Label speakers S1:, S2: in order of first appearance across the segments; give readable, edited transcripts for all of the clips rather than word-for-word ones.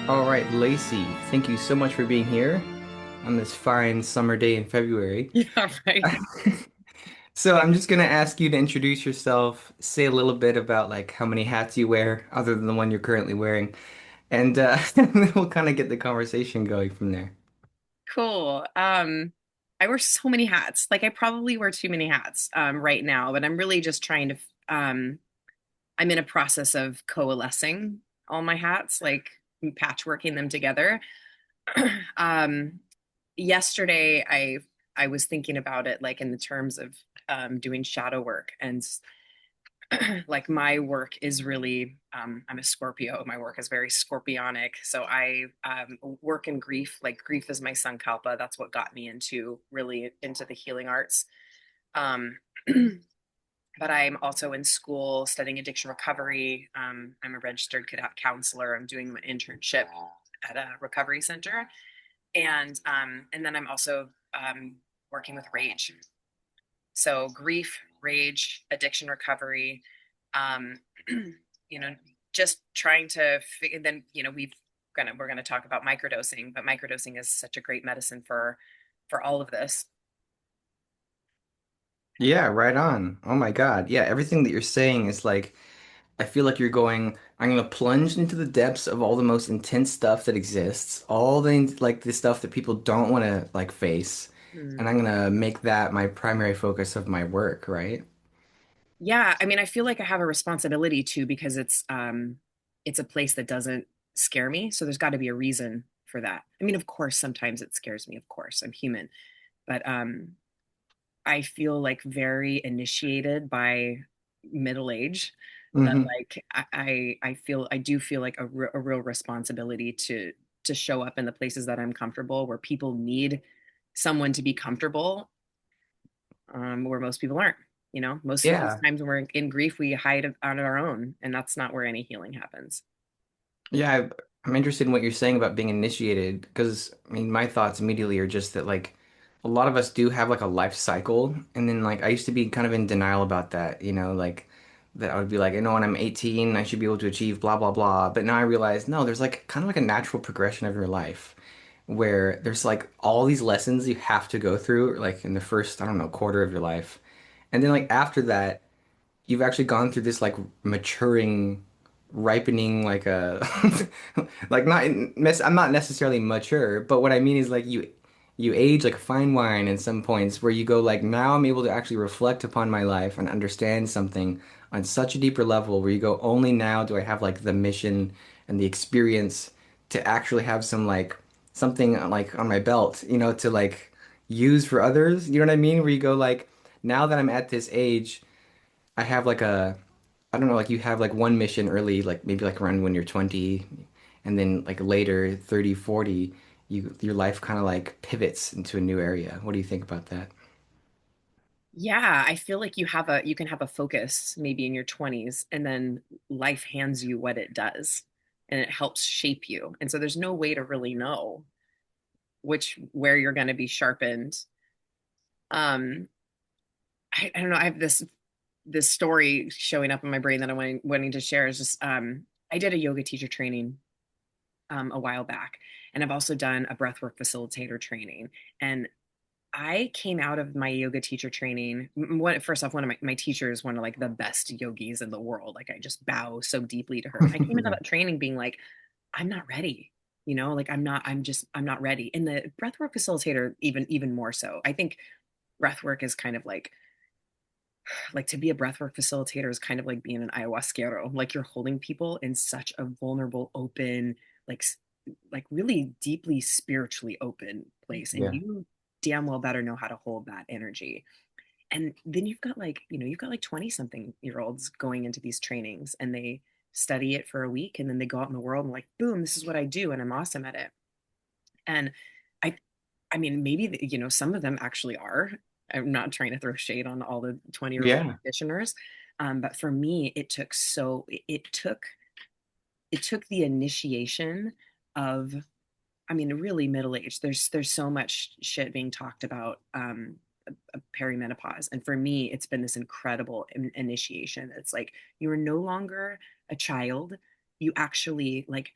S1: All right, Lacey, thank you so much for being here on this fine summer day in February.
S2: Yeah, right.
S1: So I'm just gonna ask you to introduce yourself, say a little bit about like how many hats you wear, other than the one you're currently wearing, and and then we'll kind of get the conversation going from there.
S2: Cool. I wear so many hats. Like I probably wear too many hats right now, but I'm really just trying to I'm in a process of coalescing all my hats, like patchworking them together. um Yesterday I was thinking about it like in the terms of doing shadow work and like my work is really I'm a Scorpio. My work is very scorpionic. So I work in grief. Like grief is my sankalpa. That's what got me into really into the healing arts. Um, but I'm also in school studying addiction recovery. I'm a registered cadet counselor. I'm doing an internship at a recovery center, and then I'm also working with rage. So grief, rage, addiction recovery, um, you know, just trying to figure. Then we're gonna talk about microdosing, but microdosing is such a great medicine for all of this.
S1: Yeah, right on. Oh my God. Yeah, everything that you're saying is like I feel like you're going, I'm gonna plunge into the depths of all the most intense stuff that exists, all the like the stuff that people don't want to like face, and
S2: Mm.
S1: I'm gonna make that my primary focus of my work, right?
S2: Yeah, I mean, I feel like I have a responsibility too because it's a place that doesn't scare me, so there's got to be a reason for that. I mean, of course, sometimes it scares me. Of course, I'm human, but I feel like very initiated by middle age that
S1: Hmm.
S2: like I do feel like a real responsibility to show up in the places that I'm comfortable where people need someone to be comfortable, where most people aren't. Most
S1: Yeah.
S2: times when we're in grief, we hide on our own, and that's not where any healing happens.
S1: Yeah, I'm interested in what you're saying about being initiated because I mean, my thoughts immediately are just that like a lot of us do have like a life cycle, and then like I used to be kind of in denial about that, like that I would be like, when I'm 18, I should be able to achieve blah blah blah. But now I realize no, there's like kind of like a natural progression of your life where there's like all these lessons you have to go through like in the first, I don't know, quarter of your life. And then like after that you've actually gone through this like maturing, ripening, like a like I'm not necessarily mature, but what I mean is like you age like a fine wine in some points where you go like now I'm able to actually reflect upon my life and understand something on such a deeper level where you go only now do I have like the mission and the experience to actually have some like something like on my belt, to like use for others. You know what I mean? Where you go like now that I'm at this age. I have like I don't know, like you have like one mission early, like maybe like around when you're 20, and then like later 30, 40, your life kind of like pivots into a new area. What do you think about that?
S2: Yeah, I feel like you can have a focus maybe in your 20s, and then life hands you what it does, and it helps shape you. And so there's no way to really know which where you're going to be sharpened. Um, I don't know. I have this story showing up in my brain that wanting to share. Is just I did a yoga teacher training a while back, and I've also done a breathwork facilitator training. And I came out of my yoga teacher training. First off, one of my teachers, one of like the best yogis in the world. Like I just bow so deeply to her. And I came into
S1: Yeah.
S2: that training being like, I'm not ready. Like I'm not ready. And the breathwork facilitator, even more so. I think breathwork is kind of like to be a breathwork facilitator is kind of like being an ayahuasquero. Like you're holding people in such a vulnerable, open, like like really deeply spiritually open place, and
S1: Yeah.
S2: you damn well better know how to hold that energy. And then you've got like 20 something year olds going into these trainings, and they study it for a week, and then they go out in the world and like, boom, this is what I do, and I'm awesome at it. And I I mean, maybe some of them actually are. I'm not trying to throw shade on all the 20-year-old
S1: Yeah.
S2: practitioners, but for me, it took the initiation of, I mean, really middle age. There's so much shit being talked about perimenopause, and for me, it's been this incredible initiation. It's like you are no longer a child. You actually like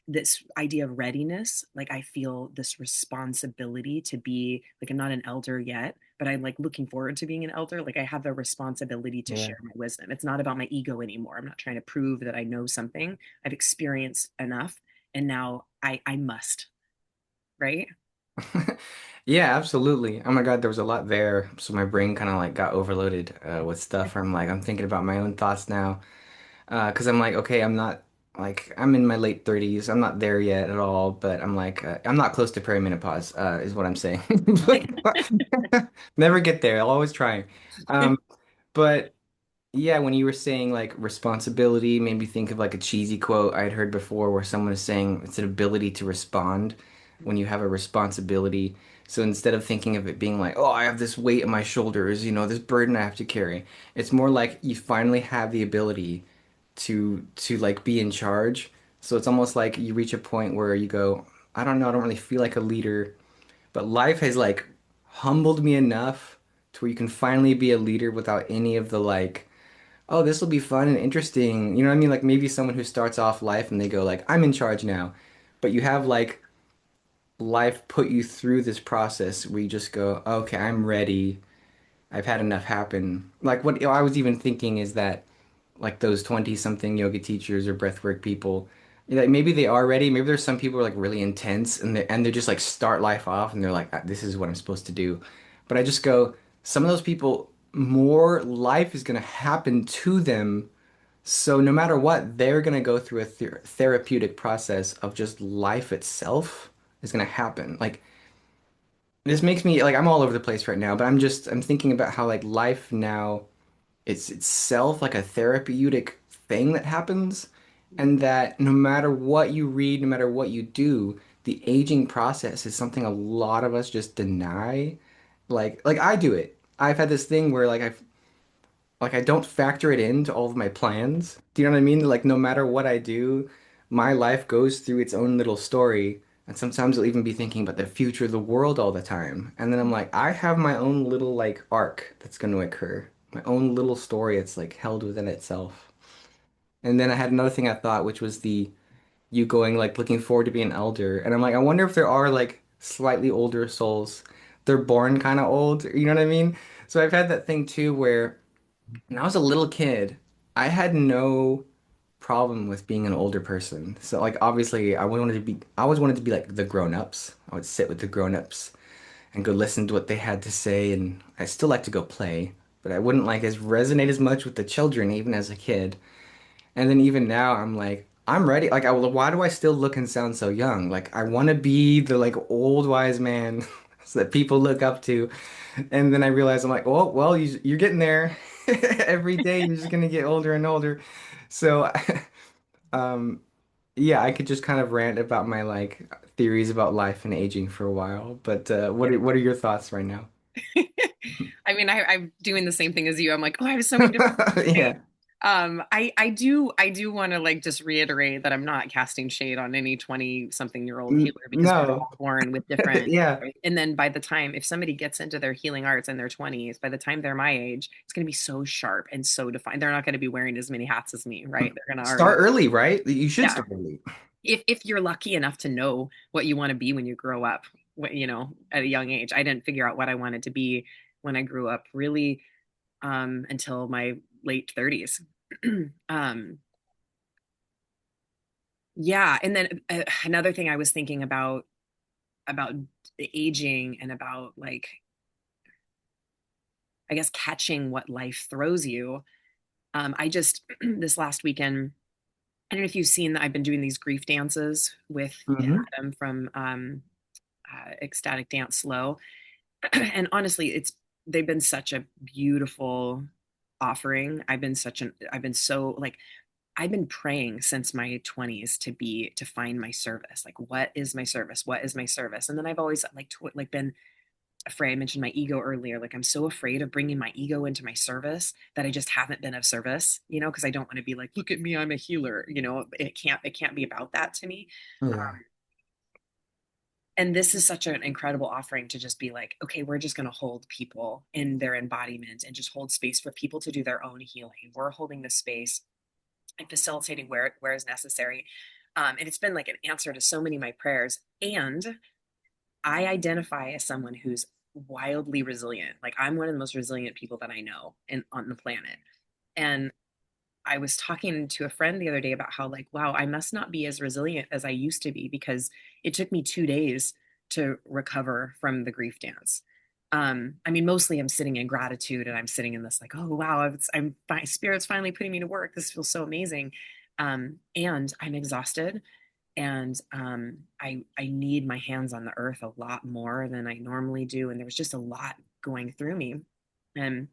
S2: this idea of readiness, like I feel this responsibility to be like, I'm not an elder yet, but I'm like looking forward to being an elder. Like I have the responsibility to
S1: Yeah.
S2: share my wisdom. It's not about my ego anymore. I'm not trying to prove that I know something. I've experienced enough, and now I must, right?
S1: Yeah, absolutely. Oh my God, there was a lot there. So my brain kind of like got overloaded with stuff where I'm like, I'm thinking about my own thoughts now. Because I'm like, okay, I'm not like, I'm in my late 30s. I'm not there yet at all, but I'm like, I'm not close to perimenopause, is what I'm saying. Never get there. I'll always try. But yeah, when you were saying like responsibility, made me think of like a cheesy quote I had heard before where someone is saying it's an ability to respond when you have a responsibility. So instead of thinking of it being like, oh, I have this weight on my shoulders, this burden I have to carry, it's more like you finally have the ability to like be in charge. So it's almost like you reach a point where you go, I don't know, I don't really feel like a leader, but life has like humbled me enough to where you can finally be a leader without any of the like oh, this will be fun and interesting. You know what I mean? Like maybe someone who starts off life and they go like, I'm in charge now. But you have like life put you through this process where you just go, okay, I'm ready. I've had enough happen. Like what I was even thinking is that like those 20 something yoga teachers or breathwork people, like maybe they are ready. Maybe there's some people who are like really intense and they just like start life off and they're like, this is what I'm supposed to do. But I just go, some of those people, more life is gonna happen to them so no matter what, they're gonna go through a therapeutic process of just life itself is gonna happen. Like this makes me like I'm all over the place right now, but I'm thinking about how like life now it's itself like a therapeutic thing that happens, and that no matter what you read, no matter what you do, the aging process is something a lot of us just deny. Like I do it. I've had this thing where like I don't factor it into all of my plans. Do you know what I mean? Like no matter what I do, my life goes through its own little story. And sometimes I'll even be thinking about the future of the world all the time. And then I'm like, I have my own little like arc that's going to occur. My own little story that's like held within itself. And then I had another thing I thought, which was the you going like looking forward to being an elder. And I'm like, I wonder if there are like slightly older souls. They're born kind of old, you know what I mean? So I've had that thing too where when I was a little kid, I had no problem with being an older person. So like obviously I always wanted to be like the grown-ups. I would sit with the grown-ups and go listen to what they had to say and I still like to go play, but I wouldn't like as resonate as much with the children even as a kid. And then even now I'm like I'm ready. Like why do I still look and sound so young? Like I want to be the like old wise man so that people look up to. And then I realized I'm like, well, you're getting there. Every day you're just gonna get older and older. So, um, yeah, I could just kind of rant about my like theories about life and aging for a while. But what are your thoughts right now?
S2: I mean, I'm doing the same thing as you. I'm like, oh, I have so many different things to say.
S1: Yeah.
S2: I do want to like just reiterate that I'm not casting shade on any 20 something year old healer because we're
S1: No.
S2: all born with different,
S1: Yeah.
S2: right? And then by the time, if somebody gets into their healing arts in their 20s, by the time they're my age, it's going to be so sharp and so defined. They're not going to be wearing as many hats as me, right? They're going to
S1: Start
S2: already,
S1: early, right? You should
S2: yeah.
S1: start early.
S2: If you're lucky enough to know what you want to be when you grow up, at a young age. I didn't figure out what I wanted to be when I grew up really until my late 30s. um, yeah, and then another thing I was thinking about the aging and about like I guess catching what life throws you. I just this last weekend, I don't know if you've seen that I've been doing these grief dances with
S1: Hmm.
S2: Adam from Ecstatic Dance Slow, and honestly, it's they've been such a beautiful offering. I've been so like I've been praying since my 20s to find my service. Like what is my service? What is my service? And then I've always like been afraid. I mentioned my ego earlier. Like I'm so afraid of bringing my ego into my service that I just haven't been of service, because I don't want to be like, look at me, I'm a healer. It can't be about that to me.
S1: Yeah.
S2: And this is such an incredible offering to just be like, okay, we're just going to hold people in their embodiment and just hold space for people to do their own healing. We're holding the space and facilitating where is necessary. And it's been like an answer to so many of my prayers. And I identify as someone who's wildly resilient. Like I'm one of the most resilient people that I know on the planet. And I was talking to a friend the other day about how, like, wow, I must not be as resilient as I used to be because it took me 2 days to recover from the grief dance. I mean, mostly I'm sitting in gratitude and I'm sitting in this, like, oh, wow, my spirit's finally putting me to work. This feels so amazing. And I'm exhausted and I need my hands on the earth a lot more than I normally do. And there was just a lot going through me. And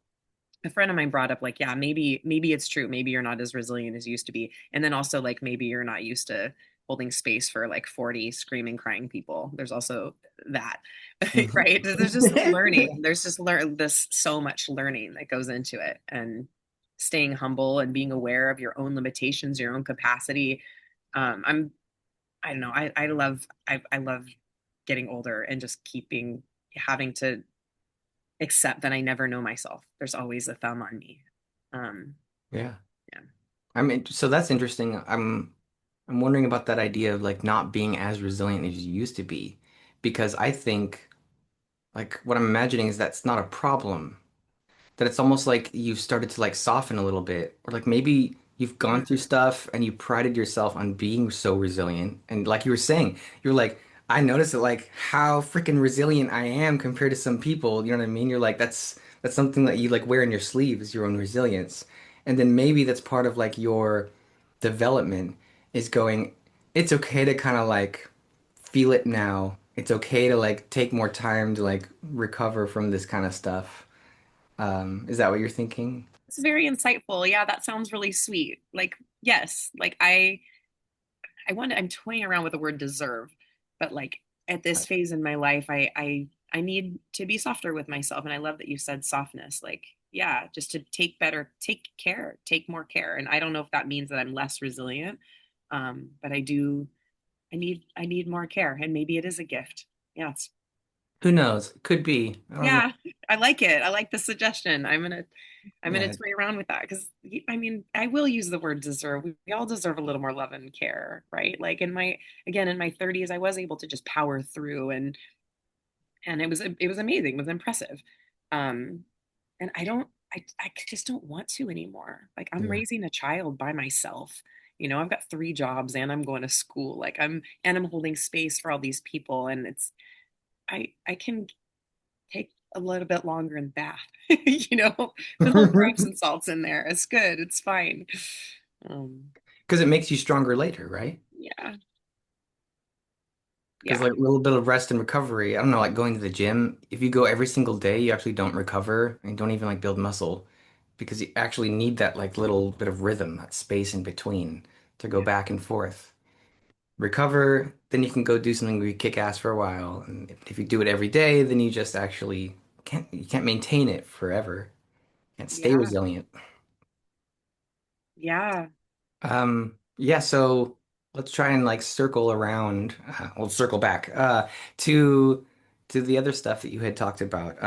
S2: a friend of mine brought up like, yeah, maybe it's true, maybe you're not as resilient as you used to be, and then also like maybe you're not used to holding space for like 40 screaming crying people. There's also that. Right, there's just learning, there's just learn this so much learning that goes into it, and staying humble and being aware of your own limitations, your own capacity. I'm I don't know, I love getting older and just keeping having to except that I never know myself. There's always a thumb on me. Um,
S1: Yeah.
S2: yeah.
S1: I mean, so that's interesting. I'm wondering about that idea of like not being as resilient as you used to be, because I think like what I'm imagining is that's not a problem. That it's almost like you've started to like soften a little bit, or like maybe you've gone through
S2: Mm,
S1: stuff and you prided yourself on being so resilient. And like you were saying, you're like, I noticed that like how freaking resilient I am compared to some people. You know what I mean? You're like, that's something that you like wear in your sleeve is your own resilience. And then maybe that's part of like your development is going, it's okay to kind of like feel it now. It's okay to like take more time to like recover from this kind of stuff. Is that what you're thinking?
S2: it's very insightful. Yeah, that sounds really sweet. Like, yes, like I'm toying around with the word deserve, but like at this phase in my life, I need to be softer with myself. And I love that you said softness. Like, yeah, just to take care, take more care. And I don't know if that means that I'm less resilient. But I need more care. And maybe it is a gift. Yes.
S1: Who knows? Could be. I don't know.
S2: Yeah, I like it. I like the suggestion. I'm gonna
S1: Yeah.
S2: toy around with that because I mean I will use the word deserve. We all deserve a little more love and care, right? Like in my 30s, I was able to just power through and it was amazing. It was impressive. Um, and I just don't want to anymore. Like I'm
S1: Yeah.
S2: raising a child by myself. You know, I've got 3 jobs and I'm going to school. I'm holding space for all these people, and I can take a little bit longer in bath. You know, put a little more Epsom salts in there. It's good. It's fine. Um,
S1: Because it makes you stronger later, right?
S2: yeah,
S1: Because
S2: yeah,
S1: like a little bit of rest and recovery, I don't know, like going to the gym, if you go every single day, you actually don't recover and don't even like build muscle because you actually need that like little bit of rhythm, that space in between to go
S2: yeah,
S1: back and forth. Recover, then you can go do something where you kick ass for a while. And if you do it every day, then you just actually you can't maintain it forever. Can't stay
S2: yeah,
S1: resilient.
S2: yeah.
S1: Yeah, so let's try and like circle around, we'll circle back to the other stuff that you had talked about.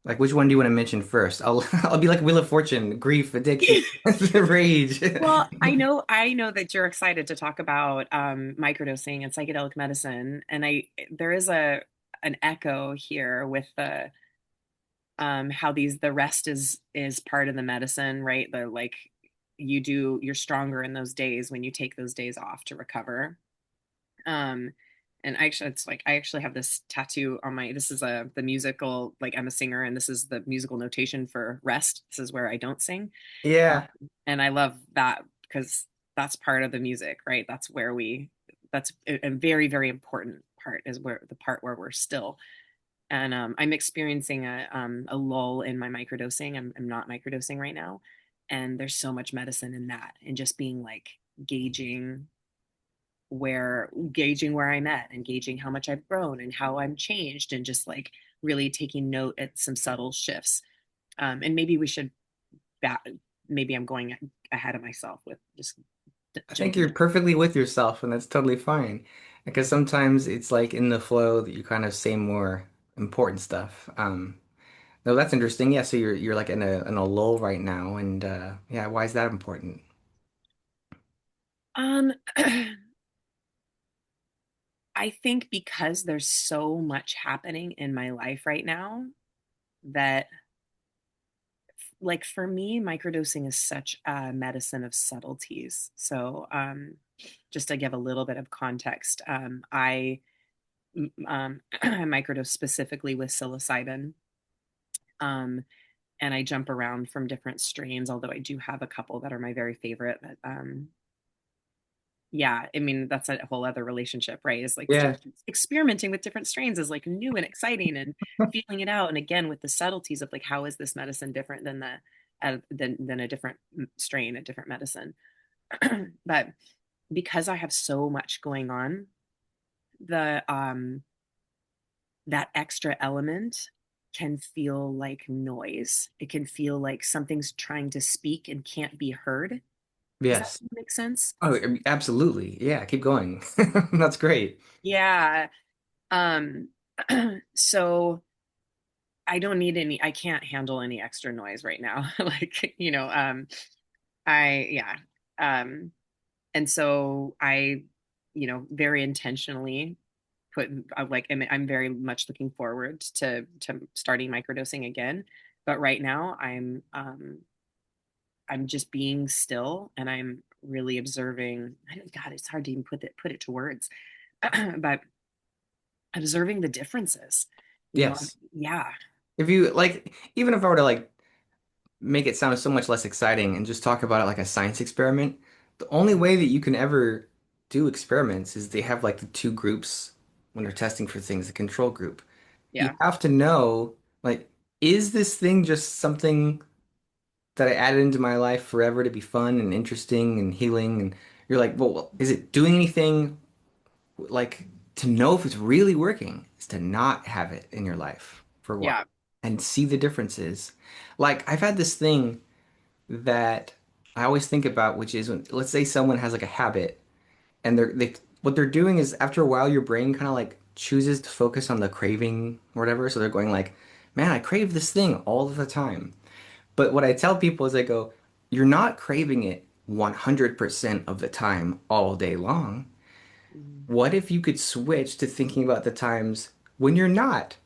S1: Like which one do you want to mention first? I'll I'll be like Wheel of Fortune, grief, addiction, rage.
S2: Well, I know that you're excited to talk about microdosing and psychedelic medicine, and I there is a an echo here with the how the rest is part of the medicine, right? The like you're stronger in those days when you take those days off to recover. Um, and I actually have this tattoo on my this is a the musical, like I'm a singer and this is the musical notation for rest. This is where I don't sing.
S1: Yeah.
S2: And I love that because that's part of the music, right? That's a very, very important part is where the part where we're still. And I'm experiencing a lull in my microdosing. I'm not microdosing right now. And there's so much medicine in that and just being like gauging gauging where I'm at and gauging how much I've grown and how I'm changed and just like really taking note at some subtle shifts. And maybe we should that maybe I'm going ahead of myself with just
S1: I think
S2: jumping
S1: you're
S2: in.
S1: perfectly with yourself, and that's totally fine. Because sometimes it's like in the flow that you kind of say more important stuff. No, that's interesting. Yeah, so you're like in a lull right now, and yeah, why is that important?
S2: Um, I think because there's so much happening in my life right now that, like, for me, microdosing is such a medicine of subtleties. So, just to give a little bit of context, I microdose specifically with psilocybin. Um, and I jump around from different strains, although I do have a couple that are my very favorite. But yeah, I mean, that's a whole other relationship, right? Is like
S1: Yeah.
S2: experimenting with different strains is like new and exciting and feeling it out. And again, with the subtleties of like, how is this medicine different than than a different strain, a different medicine? But because I have so much going on, the that extra element can feel like noise. It can feel like something's trying to speak and can't be heard. Does that
S1: Yes.
S2: make sense?
S1: Oh, absolutely. Yeah, keep going. That's great.
S2: Yeah. Um, so I don't need any, I can't handle any extra noise right now. Like, yeah. Um, and so I, very intentionally put like, I'm very much looking forward to starting microdosing again. But right now I'm just being still and I'm really observing. God, it's hard to even put it to words, but observing the differences.
S1: Yes.
S2: Yeah,
S1: If you like, even if I were to like make it sound so much less exciting and just talk about it like a science experiment, the only way that you can ever do experiments is they have like the two groups when they're testing for things, the control group. You
S2: yeah,
S1: have to know, like, is this thing just something that I added into my life forever to be fun and interesting and healing? And you're like, well, is it doing anything like to know if it's really working is to not have it in your life for a while
S2: yeah.
S1: and see the differences. Like I've had this thing that I always think about, which is when let's say someone has like a habit and they what they're doing is after a while your brain kind of like chooses to focus on the craving or whatever. So they're going like, man, I crave this thing all the time. But what I tell people is I go, you're not craving it 100% of the time all day long.
S2: Mhm.
S1: What if you could switch to thinking about the times when you're not?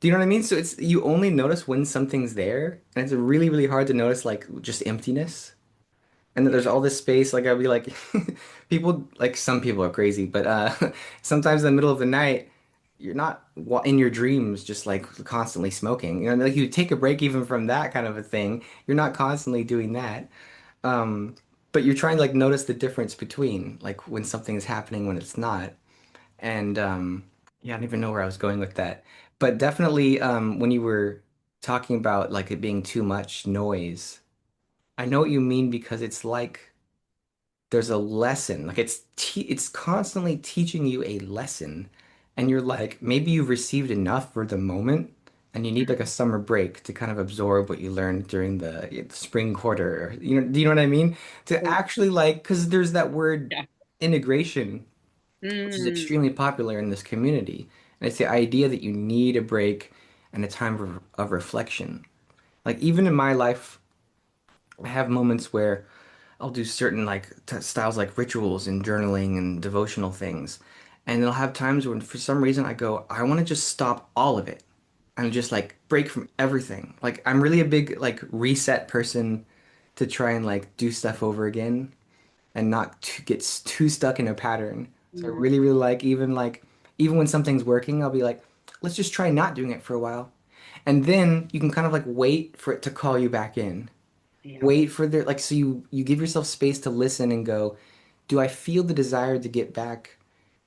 S1: Do you know what I mean? So it's you only notice when something's there, and it's really, really hard to notice like just emptiness. And then there's
S2: Yeah,
S1: all this space. Like I'd be like, people like some people are crazy, but sometimes in the middle of the night, you're not in your dreams just like constantly smoking. You know, like you take a break even from that kind of a thing. You're not constantly doing that. Um, but you're trying to like notice the difference between like when something is happening when it's not. And yeah, I don't even know where I was going with that. But definitely when you were talking about like it being too much noise, I know what you mean because it's like there's a lesson. Like it's constantly teaching you a lesson. And you're like, maybe you've received enough for the moment and you need like a summer break to kind of absorb what you learned during the spring quarter. You know, do you know what I mean? To actually like, because there's that word
S2: yeah.
S1: integration which is
S2: Mm,
S1: extremely popular in this community. And it's the idea that you need a break and a time of reflection. Like even in my life, I have moments where I'll do certain like t styles like rituals and journaling and devotional things. And I'll have times when for some reason I go, I want to just stop all of it and just like break from everything. Like I'm really a big like reset person to try and like do stuff over again and not to get too stuck in a pattern. So I
S2: mm,
S1: really, really like even when something's working, I'll be like, let's just try not doing it for a while. And then you can kind of like wait for it to call you back in.
S2: yeah,
S1: Wait for the like so you give yourself space to listen and go, do I feel the desire to get back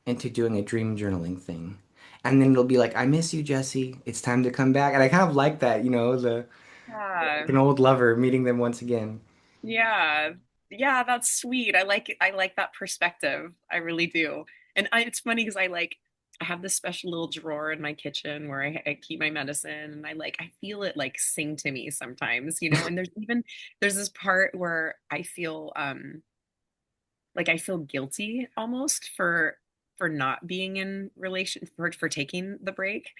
S1: into doing a dream journaling thing? And then it'll be like, I miss you, Jesse. It's time to come back. And I kind of like that, you know, the
S2: yeah,
S1: like an old lover meeting them once again.
S2: yeah, yeah. That's sweet. I like it. I like that perspective. I really do. And it's funny because I have this special little drawer in my kitchen where I keep my medicine, and I feel it like sing to me sometimes, And there's this part where I feel like I feel guilty almost for not being in relation for taking the break.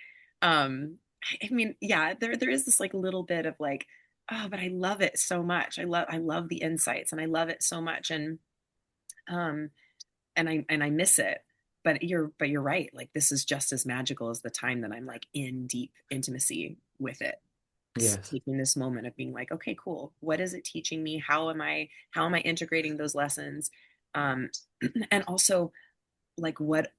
S2: I mean, yeah, there is this like little bit of like, oh, but I love it so much. I love the insights and I love it so much. And Um, and I miss it. But you're right. Like this is just as magical as the time that I'm like in deep intimacy with it.
S1: Yes.
S2: Taking this moment of being like, okay, cool. What is it teaching me? How am I integrating those lessons? Um, and also like what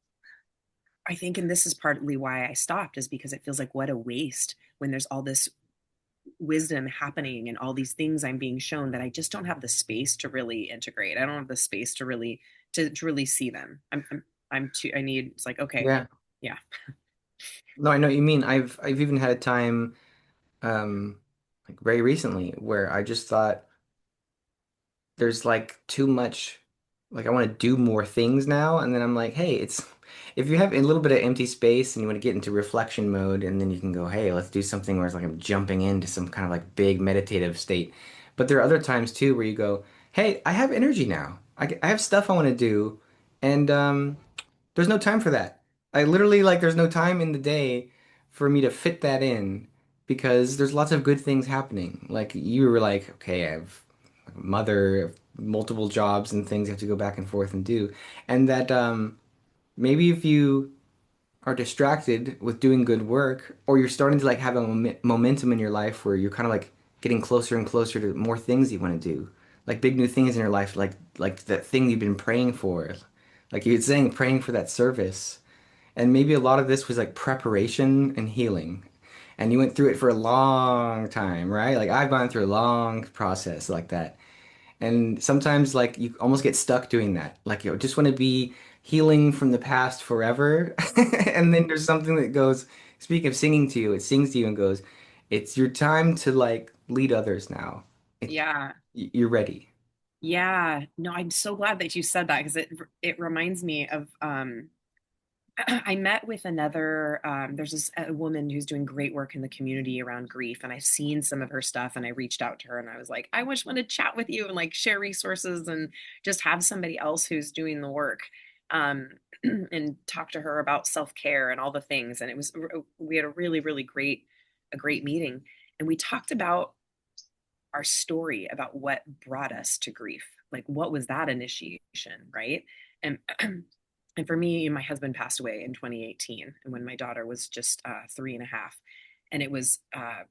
S2: I think, and this is partly why I stopped, is because it feels like what a waste when there's all this wisdom happening and all these things I'm being shown that I just don't have the space to really integrate. I don't have the space to really see them. I'm too I need it's like okay,
S1: Yeah.
S2: yeah.
S1: No, I know what you mean. I've even had a time like very recently where I just thought there's like too much, like I want to do more things now, and then I'm like, hey, it's if you have a little bit of empty space and you want to get into reflection mode, and then you can go, hey, let's do something where it's like I'm jumping into some kind of like big meditative state. But there are other times too where you go, hey, I have energy now. I have stuff I want to do, and there's no time for that. I literally like there's no time in the day for me to fit that in because there's lots of good things happening. Like you were like, okay, I have a mother, multiple jobs and things you have to go back and forth and do. And that maybe if you are distracted with doing good work or you're starting to like have a momentum in your life where you're kind of like getting closer and closer to more things you want to do. Like big new things in your life, like that thing you've been praying for. Like you were saying, praying for that service. And maybe a lot of this was like preparation and healing. And you went through it for a long time, right? Like I've gone through a long process like that. And sometimes like you almost get stuck doing that. Like you just want to be healing from the past forever. And then there's something that goes, speaking of singing to you, it sings to you and goes, it's your time to like lead others now. It,
S2: Yeah.
S1: you're ready.
S2: Yeah. No, I'm so glad that you said that because it reminds me of I met with another there's this a woman who's doing great work in the community around grief, and I've seen some of her stuff, and I reached out to her and I was like, I wish I want to chat with you and like share resources and just have somebody else who's doing the work. Um and talk to her about self-care and all the things, and it was we had a really really great meeting, and we talked about our story about what brought us to grief. Like, what was that initiation, right? And and for me, my husband passed away in 2018, and when my daughter was just 3.5, and it was, I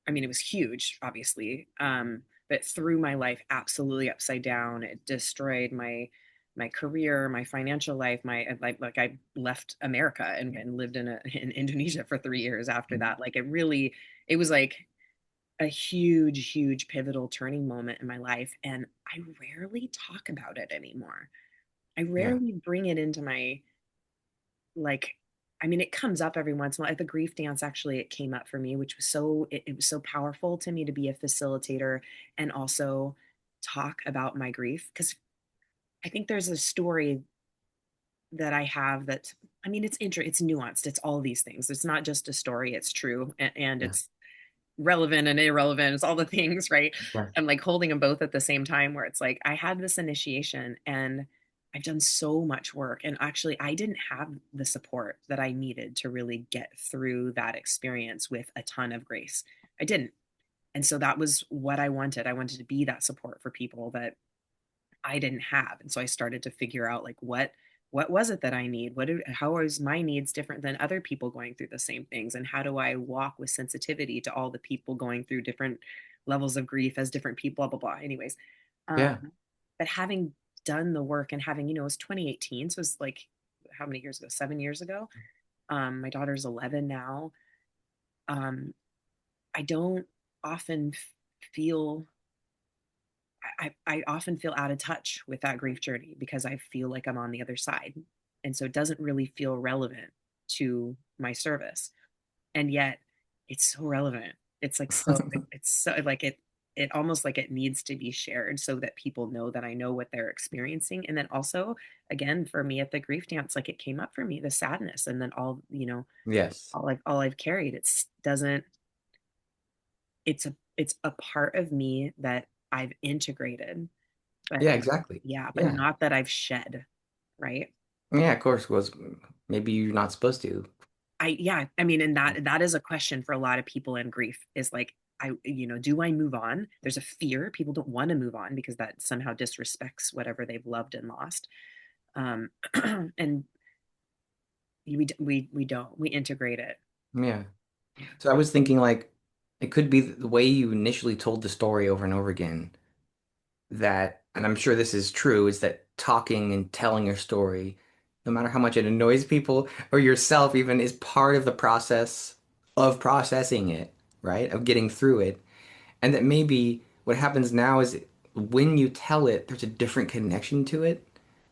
S2: mean, it was huge, obviously, but threw my life absolutely upside down. It destroyed my career, my financial life, my like I left America and lived in Indonesia for 3 years after that. Like it was like a huge pivotal turning moment in my life, and I rarely talk about it anymore. I
S1: Yeah.
S2: rarely bring it into my like I mean it comes up every once in a while. At the grief dance actually it came up for me, which was it was so powerful to me to be a facilitator and also talk about my grief because I think there's a story that I have that I mean it's nuanced. It's all these things. It's not just a story, it's true and
S1: Yeah.
S2: it's relevant and irrelevant. It's all the things, right?
S1: Yeah.
S2: I'm like holding them both at the same time where it's like I had this initiation and I've done so much work. And actually, I didn't have the support that I needed to really get through that experience with a ton of grace. I didn't. And so that was what I wanted. I wanted to be that support for people that I didn't have. And so I started to figure out like what was it that I need? How is my needs different than other people going through the same things? And how do I walk with sensitivity to all the people going through different levels of grief as different people, blah, blah, blah. Anyways,
S1: Yeah.
S2: but having done the work and having, it was 2018. So it was like how many years ago? 7 years ago. My daughter's 11 now. Um, I don't often feel I often feel out of touch with that grief journey because I feel like I'm on the other side. And so it doesn't really feel relevant to my service. And yet it's so relevant. It's like it's so like it almost like it needs to be shared so that people know that I know what they're experiencing. And then also again for me at the grief dance, like it came up for me, the sadness and then all,
S1: Yes.
S2: all I've carried. Doesn't it's a part of me that I've integrated but
S1: Yeah, exactly.
S2: yeah, but
S1: Yeah.
S2: not that I've shed, right?
S1: Yeah, of course was maybe you're not supposed to.
S2: yeah, I mean, and that is a question for a lot of people in grief is like, do I move on? There's a fear. People don't want to move on because that somehow disrespects whatever they've loved and lost. Um, and we don't. We integrate it.
S1: Yeah.
S2: Yeah.
S1: So I was thinking like it could be the way you initially told the story over and over again that, and I'm sure this is true, is that talking and telling your story, no matter how much it annoys people or yourself even, is part of the process of processing it, right? Of getting through it. And that maybe what happens now is when you tell it, there's a different connection to it.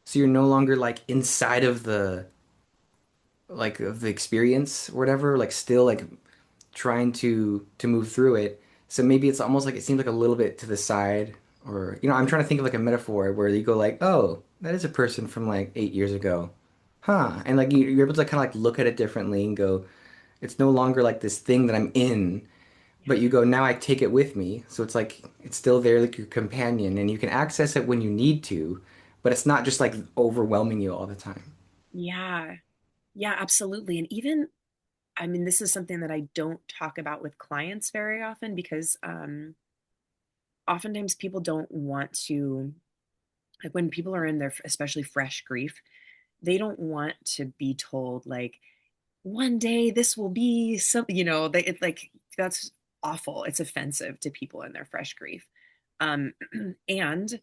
S1: So you're no longer like inside of the like of the experience or whatever, like still like trying to move through it. So maybe it's almost like it seems like a little bit to the side, or I'm trying to think of like a metaphor where you go like, oh, that is a person from like 8 years ago, huh? And like you're able to kind of like look at it differently and go, it's no longer like this thing that I'm in,
S2: Yeah.
S1: but you go, now I take it with me. So it's like it's still there like your companion, and you can access it when you need to, but it's not just like overwhelming you all the time.
S2: Yeah. Yeah, absolutely. And even, I mean, this is something that I don't talk about with clients very often because oftentimes people don't want to, like when people are in their, especially fresh grief, they don't want to be told, like, one day this will be something, it's like, that's awful. It's offensive to people in their fresh grief. Um, and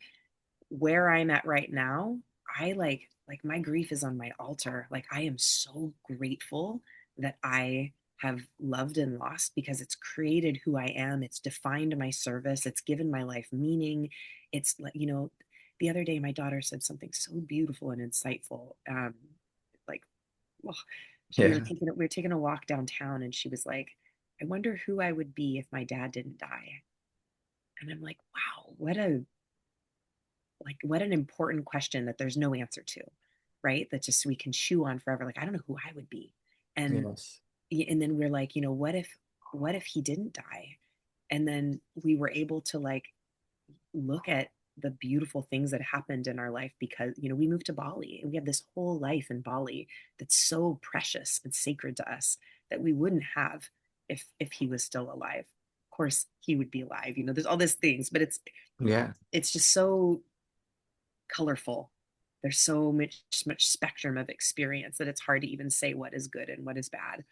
S2: where I'm at right now, I like my grief is on my altar. Like I am so grateful that I have loved and lost because it's created who I am. It's defined my service. It's given my life meaning. It's like, the other day my daughter said something so beautiful and insightful. Like, well,
S1: Yeah,
S2: we were taking a walk downtown and she was like, I wonder who I would be if my dad didn't die. And I'm like, wow, what an important question that there's no answer to, right? That just we can chew on forever. Like I don't know who I would be. and
S1: yes,
S2: and then we're like, what if he didn't die? And then we were able to like look at the beautiful things that happened in our life because we moved to Bali and we have this whole life in Bali that's so precious and sacred to us that we wouldn't have if he was still alive. Of course he would be alive, there's all these things, but
S1: yeah.
S2: it's just so colorful. There's so much spectrum of experience that it's hard to even say what is good and what is bad.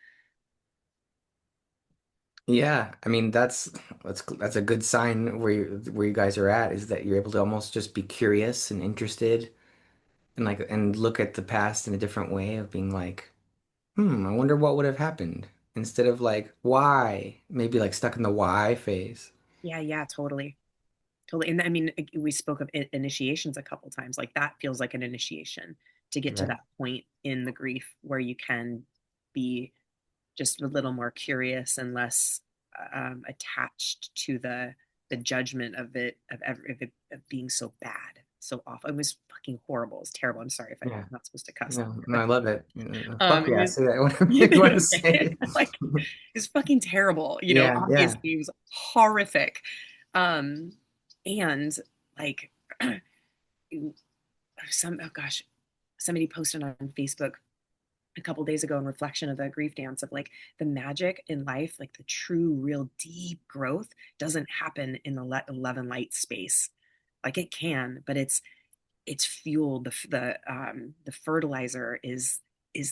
S1: Yeah, I mean that's a good sign where you guys are at is that you're able to almost just be curious and interested and like and look at the past in a different way of being like, I wonder what would have happened instead of like why, maybe like stuck in the why phase.
S2: Yeah, yeah, totally. Totally. And I mean, we spoke of initiations a couple times. Like that feels like an initiation to get to
S1: Right.
S2: that point in the grief where you can be just a little more curious and less attached to the judgment of of being so bad, so awful. It was fucking horrible. It's terrible. I'm sorry if I'm
S1: Yeah.
S2: not supposed to cuss on
S1: No,
S2: here,
S1: no,
S2: but
S1: I love it. Fuck
S2: it
S1: yeah,
S2: was
S1: say that whatever you want to say.
S2: like it's fucking terrible.
S1: Yeah, yeah.
S2: Obviously it was horrific. Um, and like oh gosh, somebody posted on Facebook a couple days ago in reflection of the grief dance of like the magic in life, like the true, real deep growth doesn't happen in the 11 light space. Like it can, but it's fueled. The fertilizer is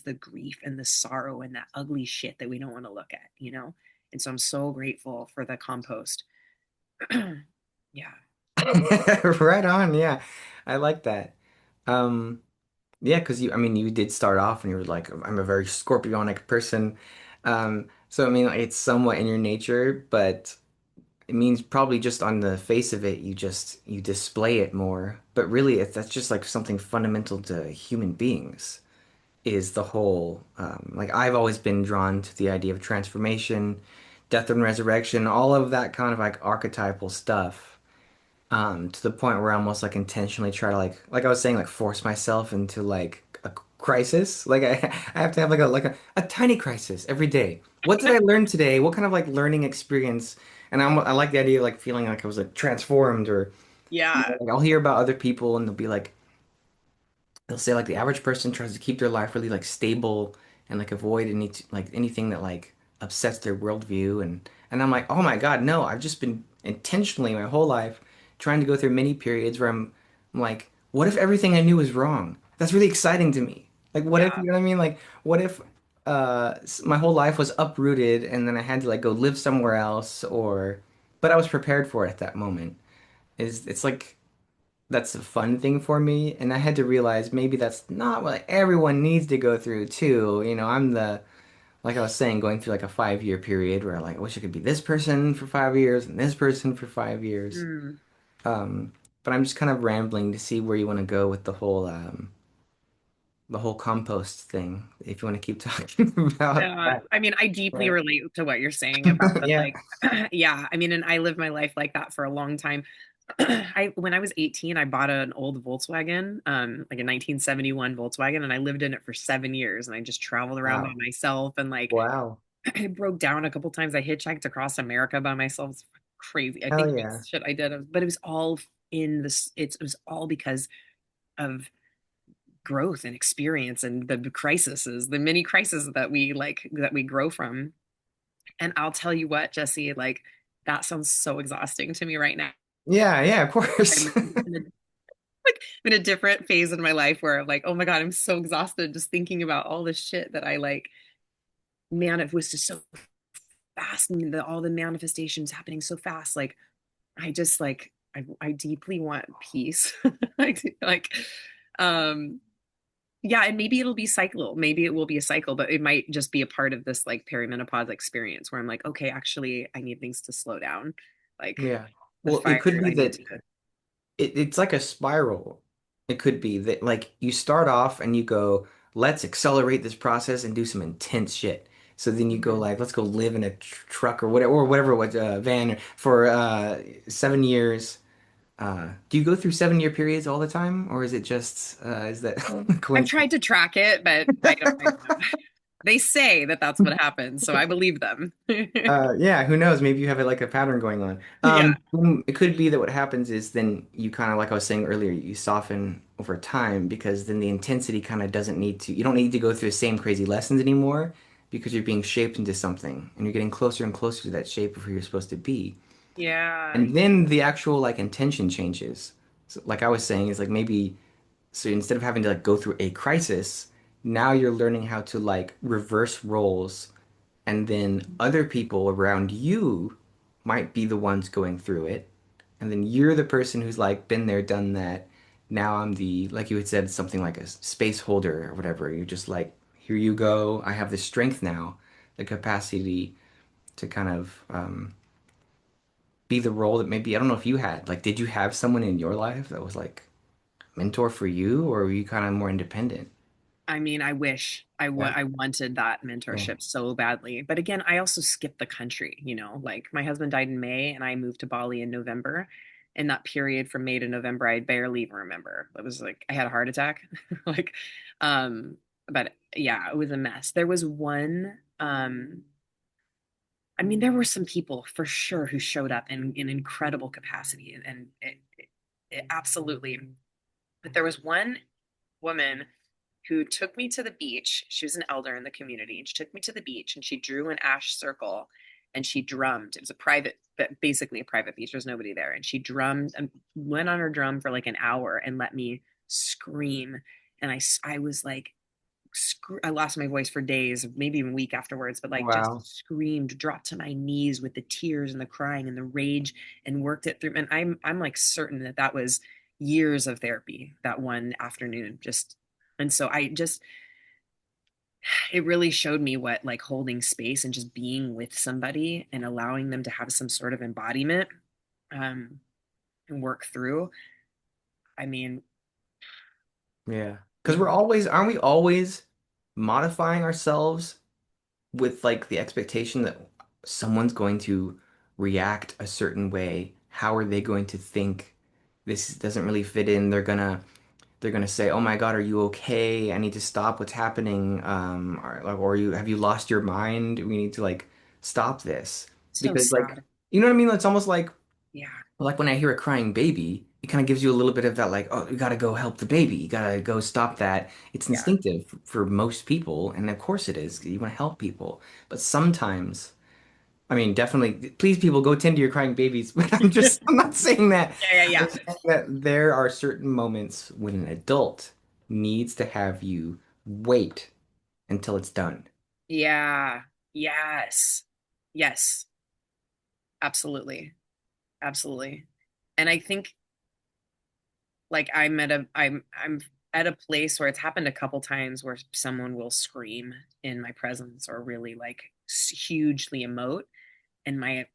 S2: the grief and the sorrow and that ugly shit that we don't want to look at. And so I'm so grateful for the compost. Yeah.
S1: Right on, yeah. I like that. Um, yeah, because I mean, you did start off and you were like, I'm a very scorpionic person. So I mean, like, it's somewhat in your nature, but it means probably just on the face of it, you display it more. But really, that's just like something fundamental to human beings is the whole, like I've always been drawn to the idea of transformation, death and resurrection, all of that kind of like archetypal stuff. To the point where I almost like intentionally try to like I was saying, like force myself into like a crisis. Like I have to have like a tiny crisis every day. What did I learn today? What kind of like learning experience? And I like the idea of like feeling like I was like transformed or
S2: Yeah.
S1: like I'll hear about other people and they'll be like they'll say like the average person tries to keep their life really like stable and like avoid anything that like upsets their worldview. And I'm like, oh my God, no, I've just been intentionally my whole life trying to go through many periods where I'm like, what if everything I knew was wrong? That's really exciting to me. Like, what if,
S2: Yeah.
S1: you know what I mean? Like, what if my whole life was uprooted and then I had to like go live somewhere else, or but I was prepared for it at that moment. It's like that's a fun thing for me, and I had to realize maybe that's not what everyone needs to go through too. I'm the like I was saying, going through like a 5 year period where like I wish I could be this person for 5 years and this person for 5 years.
S2: Mm.
S1: Um, but I'm just kind of rambling to see where you want to go with the whole compost thing. If you want to keep talking about that.
S2: I mean, I deeply
S1: Right.
S2: relate to what you're saying about the
S1: Yeah.
S2: like, yeah, I mean, and I lived my life like that for a long time. When I was 18, I bought an old Volkswagen, like a 1971 Volkswagen, and I lived in it for 7 years. And I just traveled around by
S1: Wow.
S2: myself, and like,
S1: Wow.
S2: it broke down a couple times. I hitchhiked across America by myself. It's crazy. I think
S1: Hell yeah.
S2: that's shit I did, but it was all in this. It was all because of growth and experience and the crises, the many crises that we grow from. And I'll tell you what, Jesse, like that sounds so exhausting to me right now.
S1: Yeah, yeah, of
S2: I'm
S1: course.
S2: in a, like in a different phase in my life where I'm like, oh my God, I'm so exhausted just thinking about all this shit that I like, man, it was just so fast and all the manifestations happening so fast. Like I just I deeply want peace. like um yeah, and maybe it'll be cycle. Maybe it will be a cycle, but it might just be a part of this like perimenopause experience where I'm like, okay, actually, I need things to slow down. Like
S1: Yeah.
S2: the
S1: Well, it
S2: fire,
S1: could be
S2: I need
S1: that
S2: to.
S1: it's like a spiral. It could be that like you start off and you go, let's accelerate this process and do some intense shit. So then you go
S2: Mhm.
S1: like, let's go live in a truck or whatever, what van for 7 years. Do you go through 7 year periods all the time, or is it just is that
S2: I've
S1: coincidence?
S2: tried to track it, but I don't know. They say that that's what happens, so I believe them.
S1: Yeah, who knows? Maybe you have like a pattern going on.
S2: Yeah,
S1: It could be that what happens is then you kind of, like I was saying earlier, you soften over time because then the intensity kind of doesn't need to, you don't need to go through the same crazy lessons anymore because you're being shaped into something and you're getting closer and closer to that shape of who you're supposed to be.
S2: yeah,
S1: And then the actual like intention changes. So, like I was saying, is like maybe so instead of having to like go through a crisis, now you're learning how to like reverse roles and then other people around you might be the ones going through it. And then you're the person who's like been there, done that. Now I'm the, like you had said, something like a space holder or whatever. You're just like, here you go. I have the strength now, the capacity to kind of be the role that maybe, I don't know if you had. Like, did you have someone in your life that was like mentor for you, or were you kind of more independent?
S2: I mean, I wish
S1: Yeah.
S2: I wanted that
S1: Yeah.
S2: mentorship so badly. But again, I also skipped the country, like my husband died in May and I moved to Bali in November. In that period from May to November, I barely even remember. It was like I had a heart attack. like um but yeah, it was a mess. There was one I mean, there were some people for sure who showed up in incredible capacity and it absolutely, but there was one woman who took me to the beach. She was an elder in the community, and she took me to the beach and she drew an ash circle and she drummed. It was a private, but basically a private beach. There's nobody there. And she drummed and went on her drum for like an hour and let me scream. And I was like, I lost my voice for days, maybe even a week afterwards, but like
S1: Wow.
S2: just screamed, dropped to my knees with the tears and the crying and the rage and worked it through. And I'm like certain that that was years of therapy that one afternoon. Just and so I just it really showed me what like holding space and just being with somebody and allowing them to have some sort of embodiment um, and work through. I mean,
S1: Yeah. Because
S2: yeah,
S1: aren't we always modifying ourselves with like the expectation that someone's going to react a certain way? How are they going to think this doesn't really fit in? They're gonna say, "Oh my God, are you okay? I need to stop what's happening." Or you have you lost your mind? We need to like stop this
S2: so
S1: because like
S2: sad.
S1: you know what I mean? It's almost like
S2: Yeah.
S1: But like when I hear a crying baby, it kind of gives you a little bit of that, like, oh, you gotta go help the baby. You gotta go stop that. It's
S2: Yeah.
S1: instinctive for most people, and of course it is. You want to help people. But sometimes, I mean, definitely, please, people, go tend to your crying babies. But I'm not saying that.
S2: Yeah, yeah,
S1: I'm
S2: yeah.
S1: saying that there are certain moments when an adult needs to have you wait until it's done.
S2: Yeah. Yes. Yes. Absolutely. Absolutely. And I think like I'm at a place where it's happened a couple times where someone will scream in my presence or really like hugely emote, and my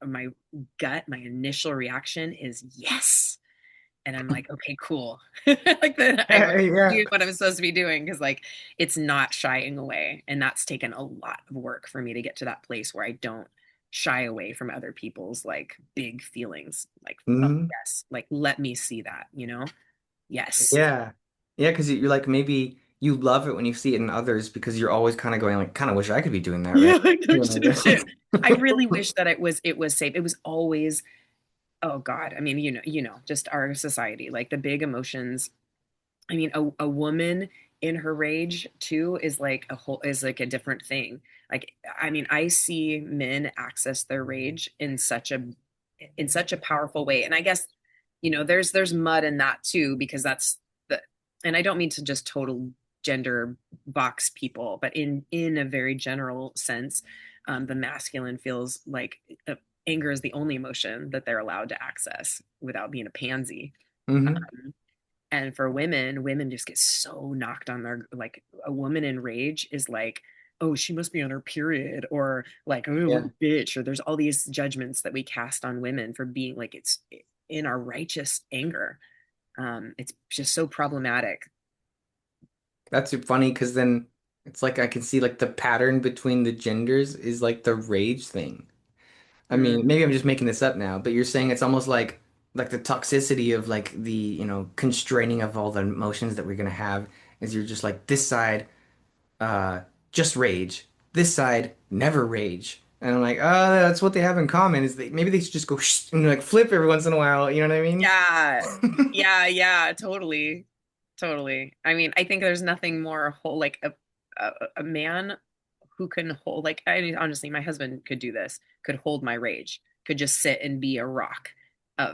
S2: gut, my initial reaction is yes. And I'm like, okay, cool. Like then I'm
S1: Yeah.
S2: doing what I'm supposed to be doing because like it's not shying away. And that's taken a lot of work for me to get to that place where I don't shy away from other people's like big feelings. Like, oh
S1: Mhm.
S2: yes, like let me see that, you know? Yes.
S1: Yeah. Yeah, because you're like maybe you love it when you see it in others because you're always kind of going like, kind of wish I could be doing that, right?
S2: Yeah, I know
S1: You know,
S2: shit. I really wish that it was safe. It was always, oh God. I mean, just our society, like the big emotions. I mean, a woman in her rage too is like a different thing. Like, I mean, I see men access their rage in such a powerful way. And I guess, there's mud in that too, because that's the, and I don't mean to just total gender box people, but in a very general sense, the masculine feels like anger is the only emotion that they're allowed to access without being a pansy.
S1: hmm
S2: And for women just get so knocked on their, like, a woman in rage is like, oh, she must be on her period, or like, oh, what
S1: Yeah.
S2: a bitch, or there's all these judgments that we cast on women for being like, it's in our righteous anger. It's just so problematic.
S1: That's funny because then it's like I can see like the pattern between the genders is like the rage thing. I mean,
S2: Mm,
S1: maybe I'm just making this up now, but you're saying it's almost like the toxicity of like the, constraining of all the emotions that we're gonna have is you're just like this side uh just rage. This side never rage. And I'm like, oh, that's what they have in common is maybe they should just go and like flip every once in a while, you know what I mean?
S2: yeah, yeah, totally, totally. I mean, I think there's nothing more whole, like a man who can hold, like, I mean, honestly, my husband could do this, could hold my rage, could just sit and be a rock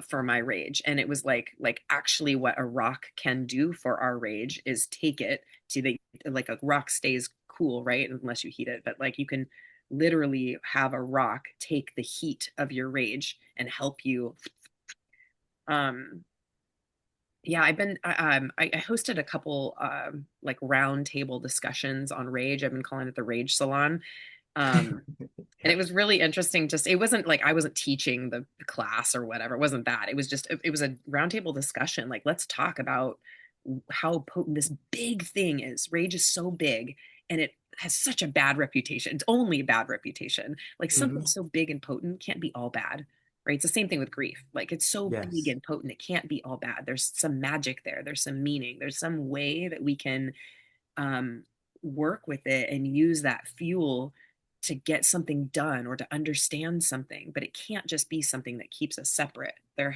S2: for my rage. And it was like actually what a rock can do for our rage is take it to the, like, a rock stays cool, right? Unless you heat it, but like you can literally have a rock take the heat of your rage and help you. Um, yeah, I hosted a couple like round table discussions on rage. I've been calling it the Rage Salon. Um, and it was really interesting. Just, it wasn't like I wasn't teaching the class or whatever. It wasn't that. It was just, it was a roundtable discussion. Like, let's talk about how potent this big thing is. Rage is so big, and it has such a bad reputation. It's only a bad reputation. Like, something
S1: hmm
S2: so big and potent can't be all bad, right? It's the same thing with grief. Like, it's so big
S1: Yes.
S2: and potent, it can't be all bad. There's some magic there. There's some meaning. There's some way that we can um, work with it and use that fuel to get something done or to understand something. But it can't just be something that keeps us separate. There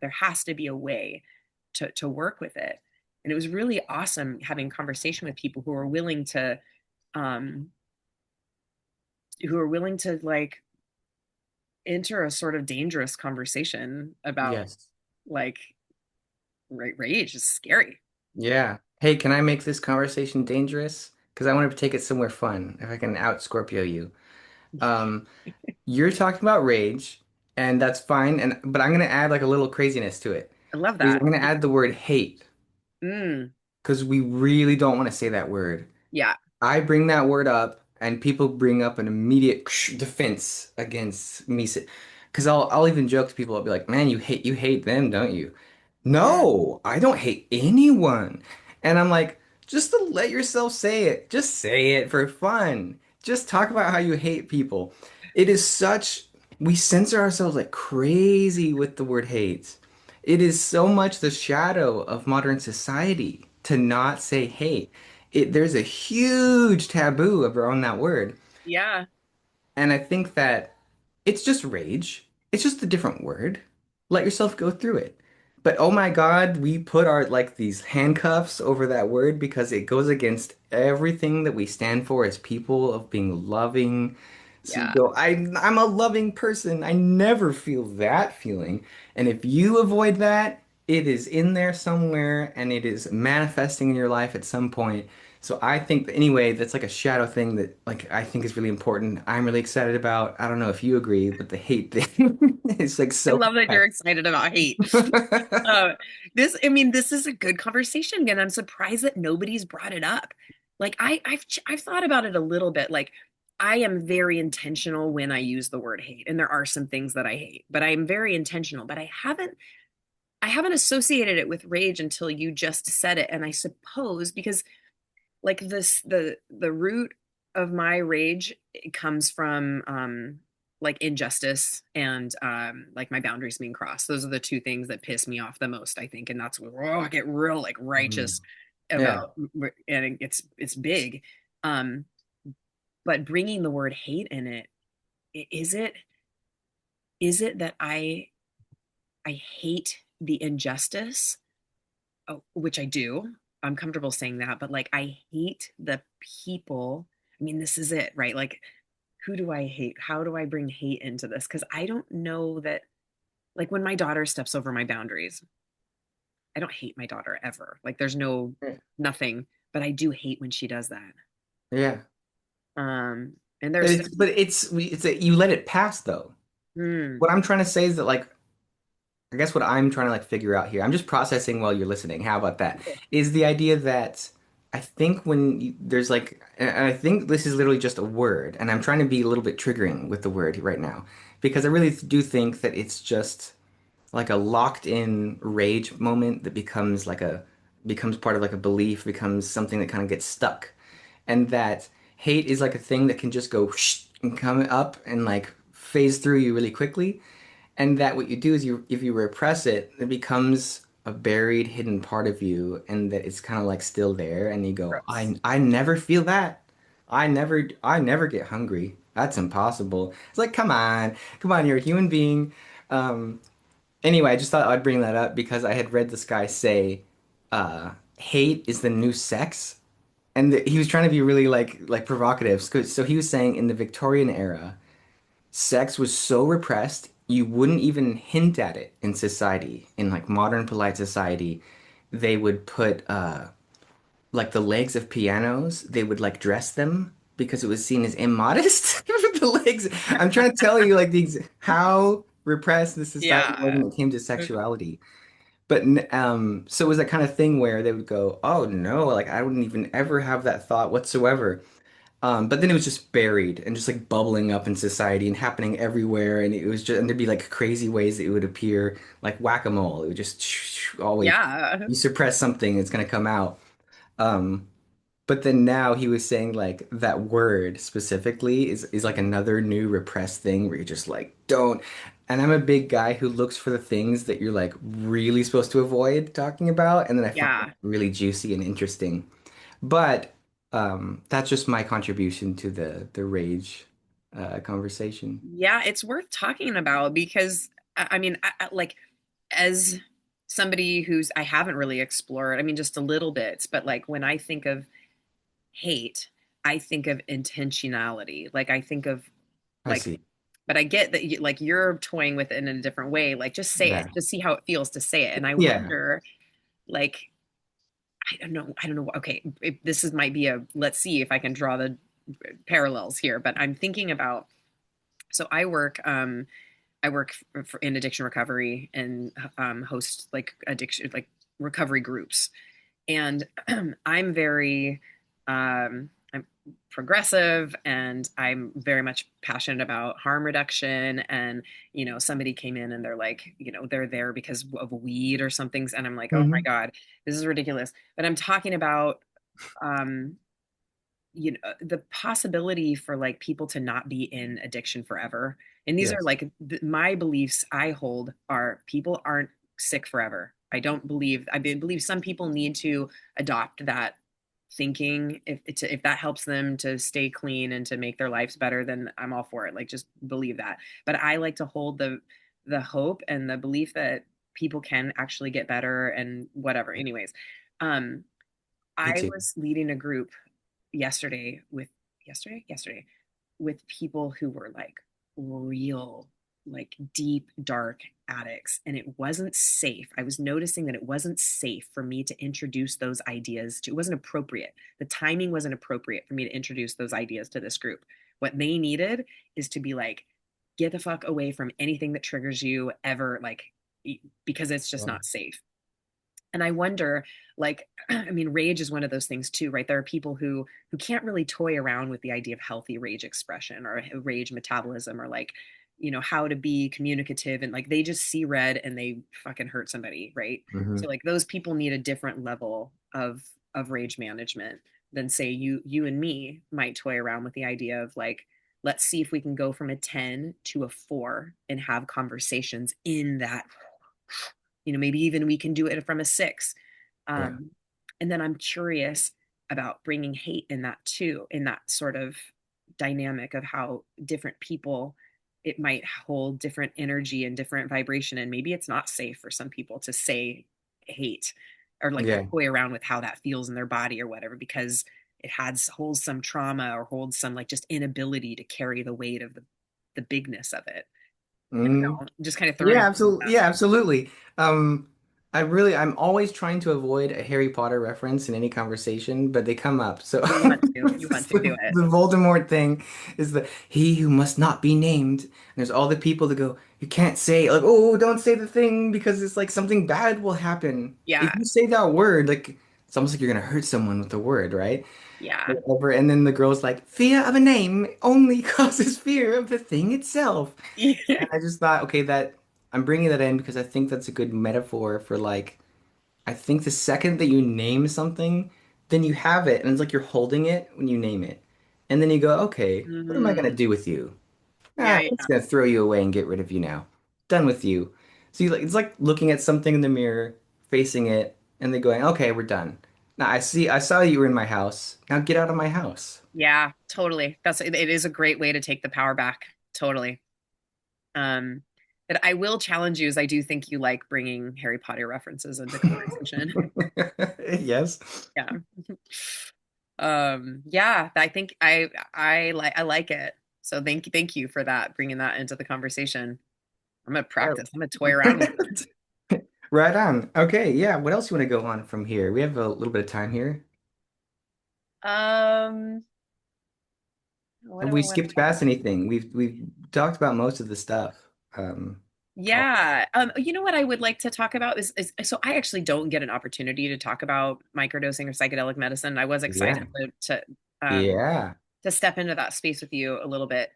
S2: has to be a way to work with it. And it was really awesome having conversation with people um who are willing to like enter a sort of dangerous conversation about
S1: Yes.
S2: like rage is scary.
S1: Yeah. Hey, can I make this conversation dangerous? Because I want to take it somewhere fun. If I can out Scorpio you. Um, you're talking about rage, and that's fine. But I'm gonna add like a little craziness to it.
S2: I love
S1: I'm
S2: that.
S1: gonna add the word hate
S2: Mm,
S1: because we really don't want to say that word.
S2: yeah.
S1: I bring that word up, and people bring up an immediate defense against me. Because I'll even joke to people. I'll be like, "Man, you hate them, don't you?"
S2: Mm,
S1: No, I don't hate anyone. And I'm like, just to let yourself say it. Just say it for fun. Just talk about how you hate people. It is such, we censor ourselves like crazy with the word hate. It is so much the shadow of modern society to not say hate. There's a huge taboo around that word.
S2: yeah.
S1: And I think that it's just rage. It's just a different word. let yourself go through it. But oh my God, we put our like these handcuffs over that word because it goes against everything that we stand for as people of being loving. So you
S2: Yeah.
S1: go, I'm a loving person. I never feel that feeling. And if you avoid that, it is in there somewhere and it is manifesting in your life at some point. So I think anyway, that's like a shadow thing that like I think is really important. I'm really excited about. I don't know if you agree, but the hate thing is like
S2: I
S1: so
S2: love that you're excited about hate. Uh, I mean, this is a good conversation, and I'm surprised that nobody's brought it up. Like I've thought about it a little bit. Like I am very intentional when I use the word hate, and there are some things that I hate, but I am very intentional. But I haven't associated it with rage until you just said it, and I suppose because like the root of my rage comes from like injustice and like my boundaries being crossed. Those are the two things that piss me off the most, I think, and that's where I get real like
S1: Mm.
S2: righteous
S1: Yeah.
S2: about, and it's big. um but bringing the word hate in it, is it that I hate the injustice? Oh, which I do. I'm comfortable saying that, but like I hate the people. I mean, this is it, right? Like, who do I hate? How do I bring hate into this? Because I don't know that, like, when my daughter steps over my boundaries, I don't hate my daughter ever. Like, there's no
S1: Yeah.
S2: nothing, but I do hate when she does that.
S1: Yeah.
S2: And there's,
S1: But it's a, you let it pass though.
S2: mm,
S1: What I'm trying to say is that like I guess what I'm trying to like figure out here, I'm just processing while you're listening. How about that? Is the idea that I think there's like, and I think this is literally just a word, and I'm trying to be a little bit triggering with the word right now because I really do think that it's just like a locked in rage moment that becomes part of like a belief, becomes something that kind of gets stuck. And that hate is like a thing that can just go and come up and like phase through you really quickly. And that what you do is if you repress it, it becomes a buried, hidden part of you, and that it's kind of like still there. And you go,
S2: gross.
S1: I never feel that. I never get hungry. That's impossible. It's like, come on, you're a human being. Um, Anyway, I just thought I'd bring that up because I had read this guy say, hate is the new sex, and he was trying to be really like provocative. So he was saying in the Victorian era, sex was so repressed you wouldn't even hint at it in society. In like modern polite society, they would put like the legs of pianos, they would like dress them because it was seen as immodest. The legs. I'm trying to tell you like how repressed the society was
S2: Yeah.
S1: when it came to sexuality. But so it was that kind of thing where they would go, "Oh no, like I wouldn't even ever have that thought whatsoever." But then it was just buried and just like bubbling up in society and happening everywhere, and it was just and there'd be like crazy ways that it would appear, like whack-a-mole. It would just always
S2: Yeah.
S1: you suppress something, it's gonna come out. Um, but then now he was saying like that word specifically is like another new repressed thing where you're just like, don't. And I'm a big guy who looks for the things that you're like really supposed to avoid talking about, and then I find it
S2: Yeah.
S1: really juicy and interesting. But that's just my contribution to the rage conversation.
S2: Yeah, it's worth talking about because I mean, like as somebody who's I haven't really explored, I mean, just a little bit, but like when I think of hate, I think of intentionality. Like I think of
S1: I
S2: like,
S1: see.
S2: but I get that like you're toying with it in a different way. Like just say it,
S1: Yeah.
S2: just see how it feels to say it. And I
S1: Yeah.
S2: wonder, like, I don't know. Okay, if this is might be a let's see if I can draw the parallels here, but I'm thinking about. So I work in addiction recovery and host like addiction like recovery groups, and I'm progressive and I'm very much passionate about harm reduction. And somebody came in and they're like, they're there because of weed or something, and I'm like, oh my
S1: Hmm.
S2: god, this is ridiculous. But I'm talking about um the possibility for like people to not be in addiction forever. And these are
S1: Yes.
S2: like my beliefs I hold are people aren't sick forever. I believe some people need to adopt that thinking. If that helps them to stay clean and to make their lives better, then I'm all for it. Like just believe that. But I like to hold the hope and the belief that people can actually get better and whatever. Anyways, um,
S1: Me
S2: I
S1: too.
S2: was leading a group yesterday with yesterday with people who were like real, like deep, dark addicts. And it wasn't safe. I was noticing that it wasn't safe for me to introduce those ideas to, it wasn't appropriate. The timing wasn't appropriate for me to introduce those ideas to this group. What they needed is to be like, get the fuck away from anything that triggers you ever, like, because it's just
S1: Yeah.
S2: not safe. And I wonder, like, I mean, rage is one of those things too, right? There are people who can't really toy around with the idea of healthy rage expression or rage metabolism or like, how to be communicative, and like they just see red and they fucking hurt somebody, right? So
S1: Hmm.
S2: like those people need a different level of rage management than say you and me might toy around with the idea of like, let's see if we can go from a 10 to a 4 and have conversations in that, maybe even we can do it from a 6.
S1: Yeah.
S2: um, and then I'm curious about bringing hate in that too, in that sort of dynamic of how different people, it might hold different energy and different vibration, and maybe it's not safe for some people to say hate or like
S1: Yeah.
S2: toy around with how that feels in their body or whatever, because it holds some trauma or holds some like just inability to carry the weight of the bigness of it. I
S1: Mm.
S2: don't know, just kind of throwing
S1: Yeah,
S2: it like
S1: absolutely.
S2: that.
S1: Yeah, absolutely. I'm always trying to avoid a Harry Potter reference in any conversation, but they come up. So
S2: You want
S1: it's
S2: to do
S1: the,
S2: it.
S1: the Voldemort thing is the he who must not be named. And there's all the people that go, you can't say like, oh, don't say the thing because it's like something bad will happen. If
S2: Yeah.
S1: you say that word, like it's almost like you're gonna hurt someone with the word, right?
S2: Yeah.
S1: Whatever. And then the girl's like, fear of a name only causes fear of the thing itself. And I just thought, okay, that I'm bringing that in because I think that's a good metaphor for like, I think the second that you name something, then you have it, and it's like you're holding it when you name it. And then you go, okay, what am I gonna
S2: Mhm.
S1: do with you?
S2: Yeah,
S1: It's
S2: yeah.
S1: gonna throw you away and get rid of you now. Done with you. So it's like looking at something in the mirror, facing it, and then going, okay, we're done. Now I saw you were in my house. Now get out of my house.
S2: Yeah, totally. It is a great way to take the power back. Totally. Um, but I will challenge you, as I do think you like bringing Harry Potter references into conversation.
S1: Yes.
S2: Yeah. Yeah, I think I like it. So thank you for that, bringing that into the conversation. I'm gonna practice. I'm gonna toy around with it.
S1: Right on. Okay, yeah. What else you want to go on from here? We have a little bit of time here.
S2: What
S1: Have
S2: do
S1: we
S2: I want
S1: skipped
S2: to talk
S1: past
S2: about?
S1: anything? We've talked about most of the stuff. Oh,
S2: Yeah. You know what I would like to talk about is so I actually don't get an opportunity to talk about microdosing or psychedelic medicine. I was
S1: yeah.
S2: excited um
S1: Yeah.
S2: to step into that space with you a little bit.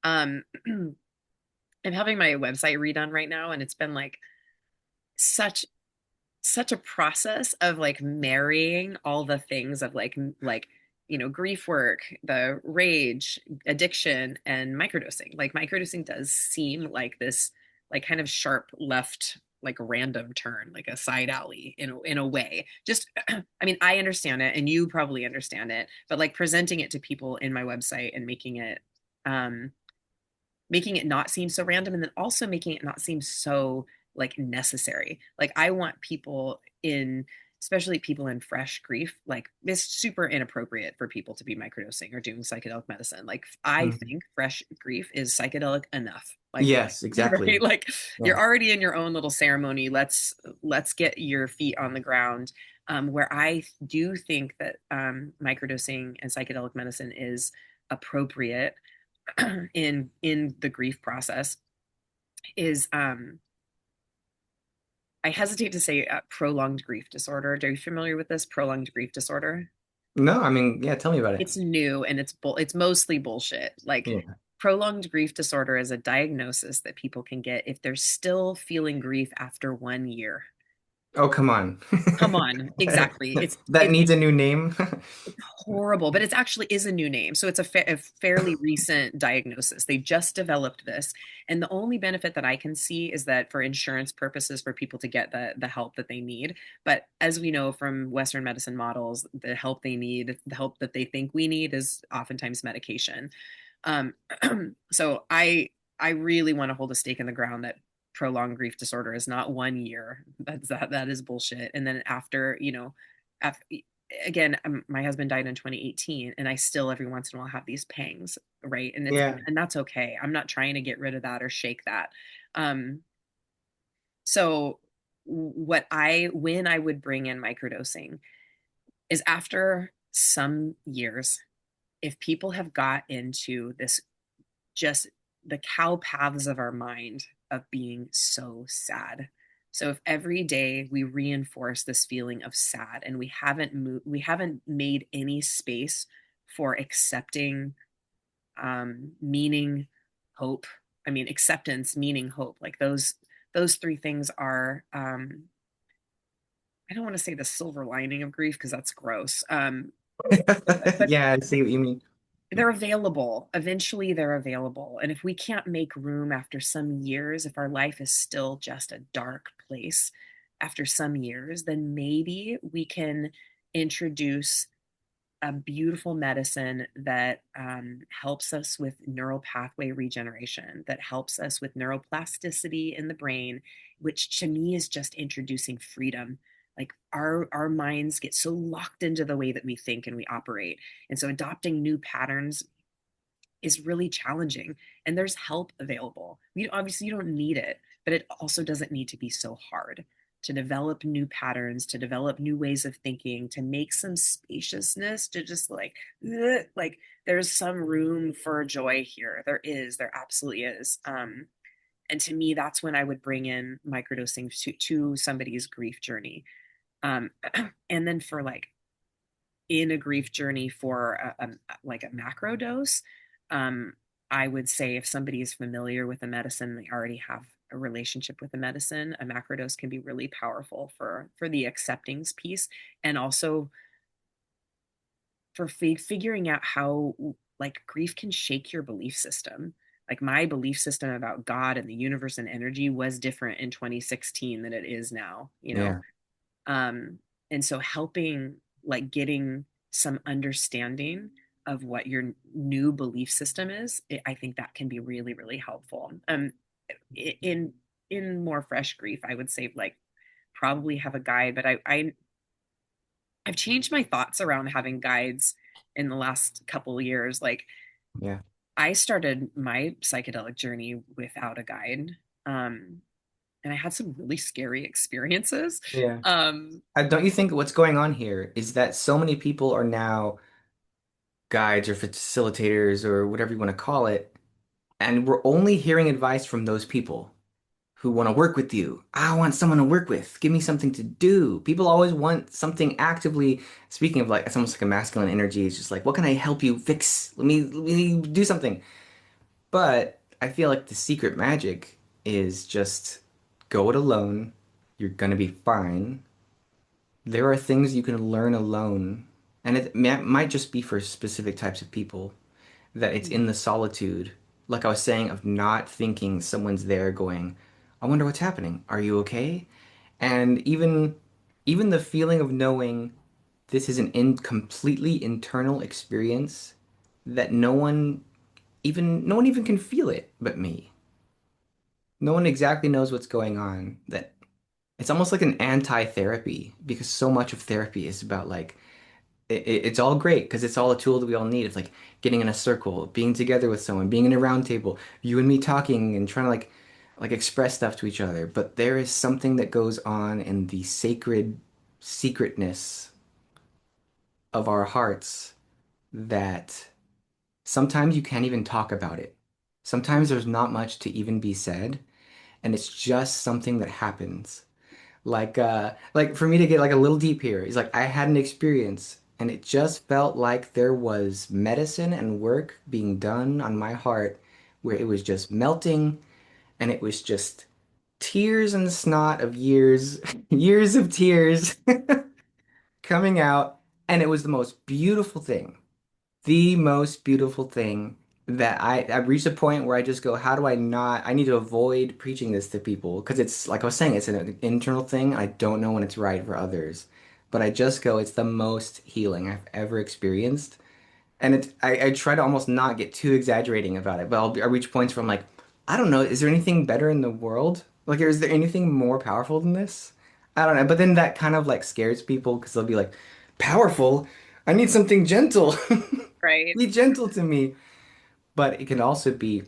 S2: Um I'm having my website redone right now, and it's been like such such a process of like marrying all the things of like grief work, the rage, addiction, and microdosing. Like microdosing does seem like this like kind of sharp left, like random turn, like a side alley in a way. Just I mean, I understand it and you probably understand it, but like presenting it to people in my website and um making it not seem so random, and then also making it not seem so like necessary. Like I want people in, especially people in fresh grief, like it's super inappropriate for people to be microdosing or doing psychedelic medicine. Like I
S1: Mhm.
S2: think fresh grief is psychedelic enough. Like
S1: Yes,
S2: right,
S1: exactly.
S2: like you're
S1: Yeah.
S2: already in your own little ceremony. Let's get your feet on the ground. Where I do think that microdosing and psychedelic medicine is appropriate in the grief process is I hesitate to say prolonged grief disorder. Are you familiar with this prolonged grief disorder?
S1: No, I mean, yeah, tell me about it.
S2: It's new and it's mostly bullshit. Like
S1: Yeah.
S2: prolonged grief disorder is a diagnosis that people can get if they're still feeling grief after 1 year.
S1: Oh, come on.
S2: Come on, exactly.
S1: That needs a new name.
S2: It's horrible, but it actually is a new name. So it's a fairly recent diagnosis. They just developed this. And the only benefit that I can see is that for insurance purposes, for people to get the help that they need. But as we know from Western medicine models, the help they need, the help that they think we need is oftentimes medication. Um, so I really want to hold a stake in the ground that prolonged grief disorder is not 1 year. That is bullshit. And then after, after, again, my husband died in 2018, and I still every once in a while have these pangs, right?
S1: Yeah.
S2: And that's okay. I'm not trying to get rid of that or shake that. Um, so when I would bring in microdosing is after some years, if people have got into this, just the cow paths of our mind of being so sad. So if every day we reinforce this feeling of sad, and we haven't made any space for accepting, meaning, hope. I mean, acceptance, meaning, hope. Like those three things are, I don't want to say the silver lining of grief because that's gross. But
S1: Yeah, I see what you mean.
S2: they're available. Eventually, they're available. And if we can't make room after some years, if our life is still just a dark place after some years, then maybe we can introduce a beautiful medicine that helps us with neural pathway regeneration, that helps us with neuroplasticity in the brain, which to me is just introducing freedom. Like our minds get so locked into the way that we think and we operate, and so adopting new patterns is really challenging. And there's help available. You don't need it, but it also doesn't need to be so hard to develop new patterns, to develop new ways of thinking, to make some spaciousness, to just like there's some room for joy here. There absolutely is. And to me, that's when I would bring in microdosing to somebody's grief journey. Um, and then for like in a grief journey for like a macro dose, um, I would say if somebody is familiar with the medicine, they already have a relationship with the medicine, a macro dose can be really powerful for the acceptings piece, and also for figuring out how like grief can shake your belief system. Like my belief system about God and the universe and energy was different in 2016 than it is now,
S1: Yeah.
S2: um, and so helping, like getting some understanding of what your new belief system is, I think that can be really, really helpful. In more fresh grief, I would say like probably have a guide, but I've changed my thoughts around having guides in the last couple of years. Like
S1: Yeah.
S2: I started my psychedelic journey without a guide. And I had some really scary experiences.
S1: Yeah.
S2: Um,
S1: Don't you think what's going on here is that so many people are now guides or facilitators or whatever you want to call it, and we're only hearing advice from those people who want to work with you. I want someone to work with. Give me something to do. People always want something actively. Speaking of like, it's almost like a masculine energy. It's just like, what can I help you fix? Let me do something. But I feel like the secret magic is just go it alone. You're gonna be fine. There are things you can learn alone, and might just be for specific types of people, that it's in the solitude, like I was saying, of not thinking someone's there going, I wonder what's happening. Are you okay? And even the feeling of knowing this is an completely internal experience that no one even can feel it but me. No one exactly knows what's going on. That it's almost like an anti-therapy because so much of therapy is about like it's all great because it's all a tool that we all need. It's like getting in a circle, being together with someone, being in a round table, you and me talking and trying to like express stuff to each other. But there is something that goes on in the sacred secretness of our hearts that sometimes you can't even talk about it. Sometimes there's not much to even be said, and it's just something that happens. Like for me to get like a little deep here, is like I had an experience and it just felt like there was medicine and work being done on my heart where it was just melting and it was just tears and snot of years, years of tears coming out, and it was the most beautiful thing. The most beautiful thing that I've reached a point where I just go, how do I not? I need to avoid preaching this to people because it's like I was saying, it's an internal thing. I don't know when it's right for others, but I just go, it's the most healing I've ever experienced. And I try to almost not get too exaggerating about it, but I reach points where I'm like, I don't know, is there anything better in the world? Like, is there anything more powerful than this? I don't know. But then that kind of like scares people because they'll be like, powerful? I need something gentle.
S2: Right.
S1: Be gentle to me. But it can also be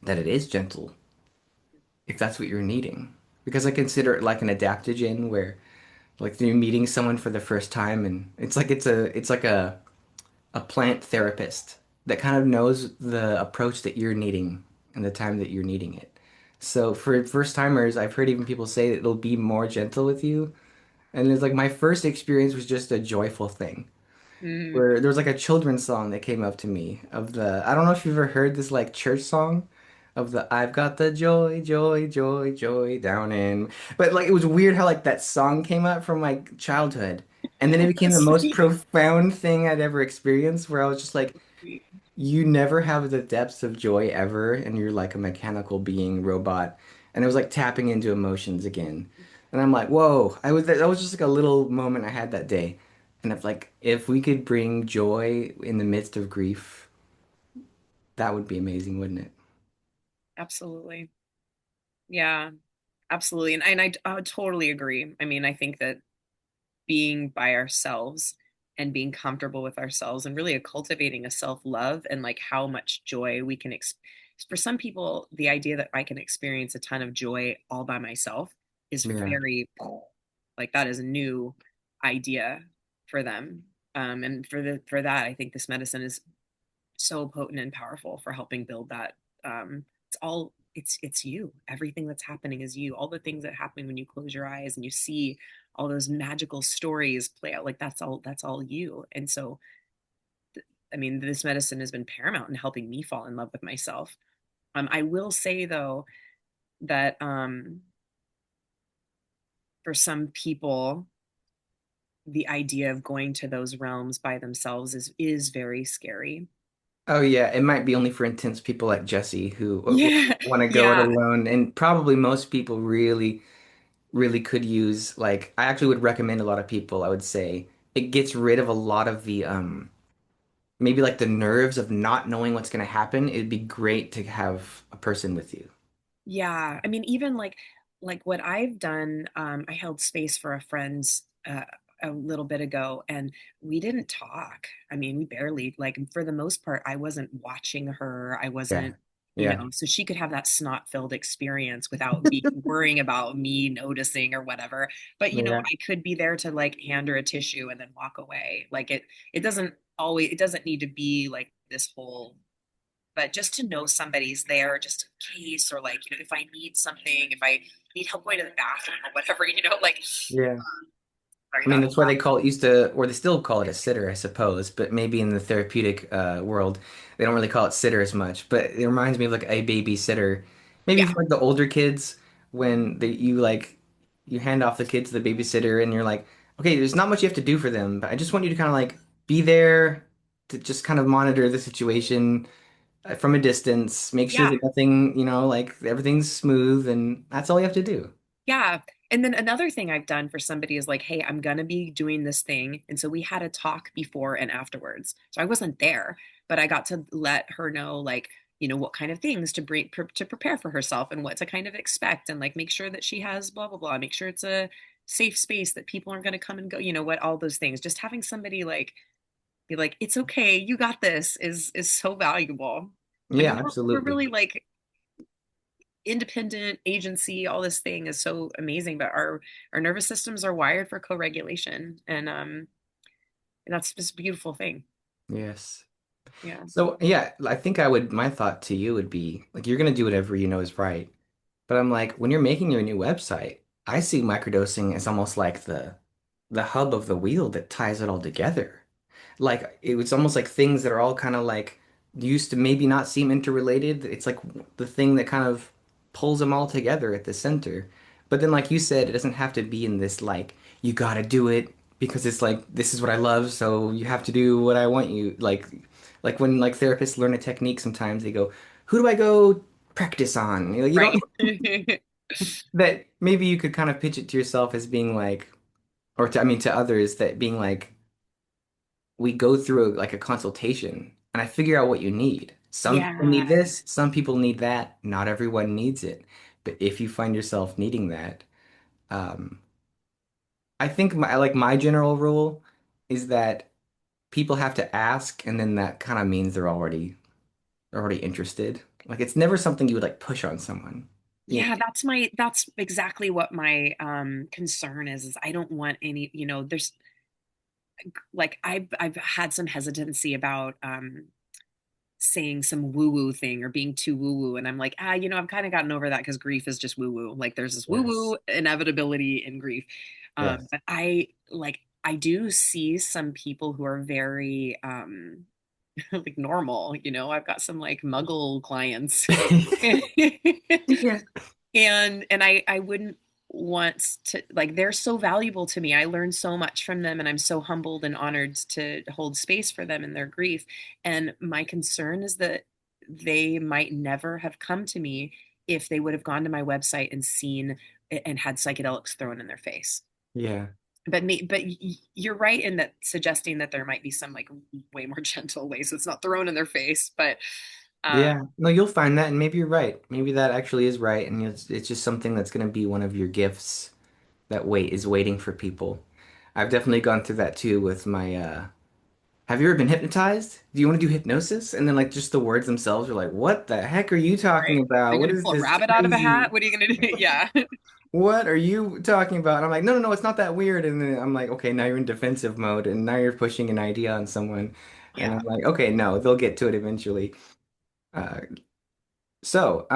S1: that it is gentle if that's what you're needing. Because I consider it like an adaptogen where like you're meeting someone for the first time and it's like a plant therapist that kind of knows the approach that you're needing and the time that you're needing it. So for first timers, I've heard even people say that it'll be more gentle with you. And it's like my first experience was just a joyful thing
S2: Mm.
S1: where there was like a children's song that came up to me of the I don't know if you've ever heard this like church song of the I've got the joy, joy, joy, joy down in. But like it was weird how like that song came up from my childhood. And then it became the
S2: That's
S1: most
S2: sweet.
S1: profound thing I'd ever experienced where I was just like,
S2: Sweet.
S1: you never have the depths of joy ever, and you're like a mechanical being robot. And it was like tapping into emotions again. And I'm like, whoa, that was just like a little moment I had that day. And if like if we could bring joy in the midst of grief, that would be amazing, wouldn't it?
S2: Absolutely. Yeah, absolutely. I would totally agree. I mean, I think that being by ourselves and being comfortable with ourselves and really cultivating a self-love and like how much joy we can for some people, the idea that I can experience a ton of joy all by myself is
S1: Yeah.
S2: very like that is a new idea for them. And for that, I think this medicine is so potent and powerful for helping build that. It's all it's you. Everything that's happening is you. All the things that happen when you close your eyes and you see all those magical stories play out, like that's all you. And so, I mean, this medicine has been paramount in helping me fall in love with myself. I will say though that for some people, the idea of going to those realms by themselves is very scary.
S1: Oh yeah, it might be only for intense people like Jesse who
S2: Yeah,
S1: want to go it
S2: yeah,
S1: alone, and probably most people really, really could use like I actually would recommend a lot of people, I would say it gets rid of a lot of the maybe like the nerves of not knowing what's going to happen. It'd be great to have a person with you.
S2: yeah. I mean, even like what I've done, I held space for a friend's a little bit ago, and we didn't talk. I mean, we barely like for the most part, I wasn't watching her. I
S1: Yeah.
S2: wasn't,
S1: Yeah.
S2: so she could have that snot-filled experience without be worrying about me noticing or whatever. But
S1: Yeah.
S2: I could be there to like hand her a tissue and then walk away. Like it doesn't need to be like this whole, but just to know somebody's there just in case, or like if I need something, if I need help going to the bathroom or whatever, like
S1: Yeah.
S2: sorry
S1: I mean,
S2: about
S1: that's why they call it used to, or they still call it a sitter, I suppose, but maybe in the therapeutic world, they don't really call it sitter as much. But it reminds me of like a babysitter. Maybe
S2: yeah,
S1: for like the older kids, when you hand off the kids to the babysitter and you're like, okay, there's not much you have to do for them, but I just want you to kind of like be there to just kind of monitor the situation from a distance, make sure
S2: yeah,
S1: that nothing, like everything's smooth, and that's all you have to do.
S2: yeah. And then another thing I've done for somebody is like, hey, I'm gonna be doing this thing, and so we had a talk before and afterwards. So I wasn't there, but I got to let her know like what kind of things to bring to prepare for herself and what to kind of expect, and like make sure that she has blah blah blah, make sure it's a safe space that people aren't going to come and go, what all those things. Just having somebody like be like, it's okay, you got this is so valuable. I
S1: Yeah,
S2: mean, we're
S1: absolutely.
S2: really like independent agency, all this thing is so amazing, but our nervous systems are wired for co-regulation, and that's just a beautiful thing.
S1: Yes.
S2: Yeah.
S1: So yeah, I think my thought to you would be like you're gonna do whatever you know is right. But I'm like, when you're making your new website, I see microdosing as almost like the hub of the wheel that ties it all together. Like it was almost like things that are all kind of like used to maybe not seem interrelated. It's like the thing that kind of pulls them all together at the center. But then, like you said, it doesn't have to be in this like you gotta do it because it's like this is what I love, so you have to do what I want you. Like when like therapists learn a technique, sometimes they go, "Who do I go practice on?" You
S2: Right.
S1: don't that maybe you could kind of pitch it to yourself as being like, or to I mean to others that being like we go through like a consultation and I figure out what you need. Some people need
S2: Yeah.
S1: this, some people need that. Not everyone needs it. But if you find yourself needing that, um, I think my general rule is that people have to ask, and then that kind of means they're already interested. Like it's never something you would like push on someone. Yeah,
S2: Yeah, that's exactly what my concern is I don't want any, there's like I've had some hesitancy about saying some woo woo thing or being too woo woo. And I'm like, I've kind of gotten over that because grief is just woo woo. Like there's this woo
S1: yes,
S2: woo inevitability in grief.
S1: yes.
S2: But I do see some people who are very like normal, I've got some like muggle clients.
S1: Yeah.
S2: And I wouldn't want to, like, they're so valuable to me. I learned so much from them and I'm so humbled and honored to hold space for them in their grief. And my concern is that they might never have come to me if they would have gone to my website and seen and had psychedelics thrown in their face.
S1: Yeah.
S2: But you're right in that suggesting that there might be some like way more gentle ways it's not thrown in their face. But um
S1: Yeah. No, you'll find that, and maybe you're right. Maybe that actually is right, and it's just something that's going to be one of your gifts that is waiting for people. I've definitely gone through that too with my have you ever been hypnotized? Do you want to do hypnosis? And then like just the words themselves are like, what the heck are you talking
S2: right. Are
S1: about?
S2: you
S1: What
S2: going to
S1: is
S2: pull a
S1: this
S2: rabbit out of a hat?
S1: crazy?
S2: What are you going to do? Yeah.
S1: What are you talking about? And I'm like, no, no, no, it's not that weird. And then I'm like, okay, now you're in defensive mode and now you're pushing an idea on someone. And
S2: Yeah.
S1: I'm like, okay, no, they'll get to it eventually. Uh, so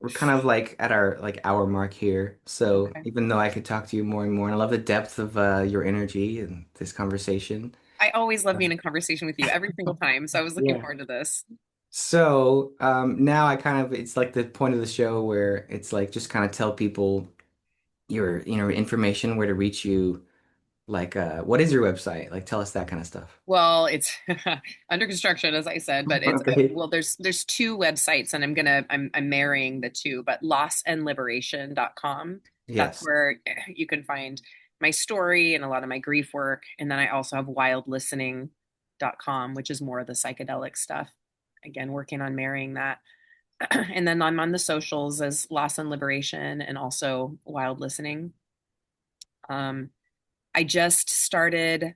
S1: we're kind of like at our like hour mark here. So
S2: Okay.
S1: even though I could talk to you more and more, and I love the depth of your energy and this conversation.
S2: I always love
S1: Uh,
S2: being in conversation with you every single time. So I was looking
S1: yeah.
S2: forward to this.
S1: So now I kind of it's like the point of the show where it's like just kind of tell people your information, where to reach you. Like what is your website? Like tell us that kind of stuff.
S2: Well, it's under construction, as I said, but it's
S1: Okay.
S2: well, there's two websites, and I'm marrying the two, but lossandliberation.com. That's
S1: Yes.
S2: where you can find my story and a lot of my grief work. And then I also have wildlistening.com, which is more of the psychedelic stuff. Again, working on marrying that. And then I'm on the socials as Loss and Liberation and also Wild Listening. Um, I just started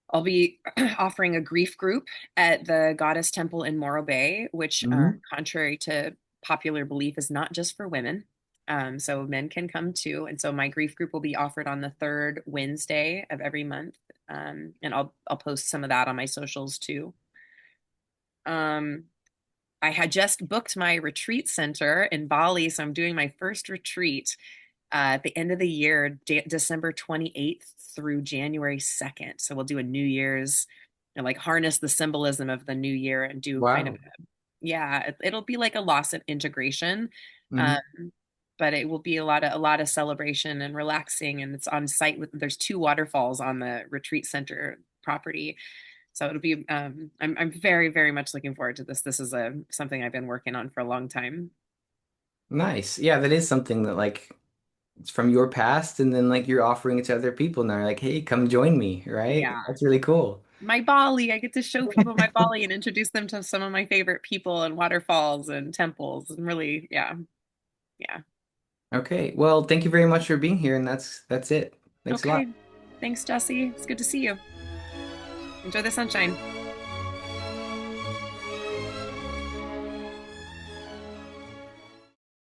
S2: I'll be offering a grief group at the Goddess Temple in Morro Bay, which,
S1: Hmm.
S2: contrary to popular belief, is not just for women. So men can come too. And so my grief group will be offered on the third Wednesday of every month. And I'll post some of that on my socials too. Um, I had just booked my retreat center in Bali, so I'm doing my first retreat at the end of the year, December 28th through January 2nd. So we'll do a New Year's and like harness the symbolism of the new year and do kind of,
S1: Wow.
S2: yeah, it'll be like a loss of integration. Um,
S1: Hmm.
S2: but it will be a lot of celebration and relaxing. And it's on site there's two waterfalls on the retreat center property. So it'll be, I'm very, very much looking forward to this. This is something I've been working on for a long time.
S1: Nice. Yeah, that is something that like it's from your past and then like you're offering it to other people now. You're like, hey, come join me, right?
S2: Yeah.
S1: That's really cool.
S2: My Bali. I get to show people my Bali and introduce them to some of my favorite people and waterfalls and temples and really, yeah, yeah.
S1: Okay. Well, thank you very much for being here, and that's it. Thanks a lot.
S2: Okay. Thanks, Jesse. It's good to see you. Enjoy the sunshine.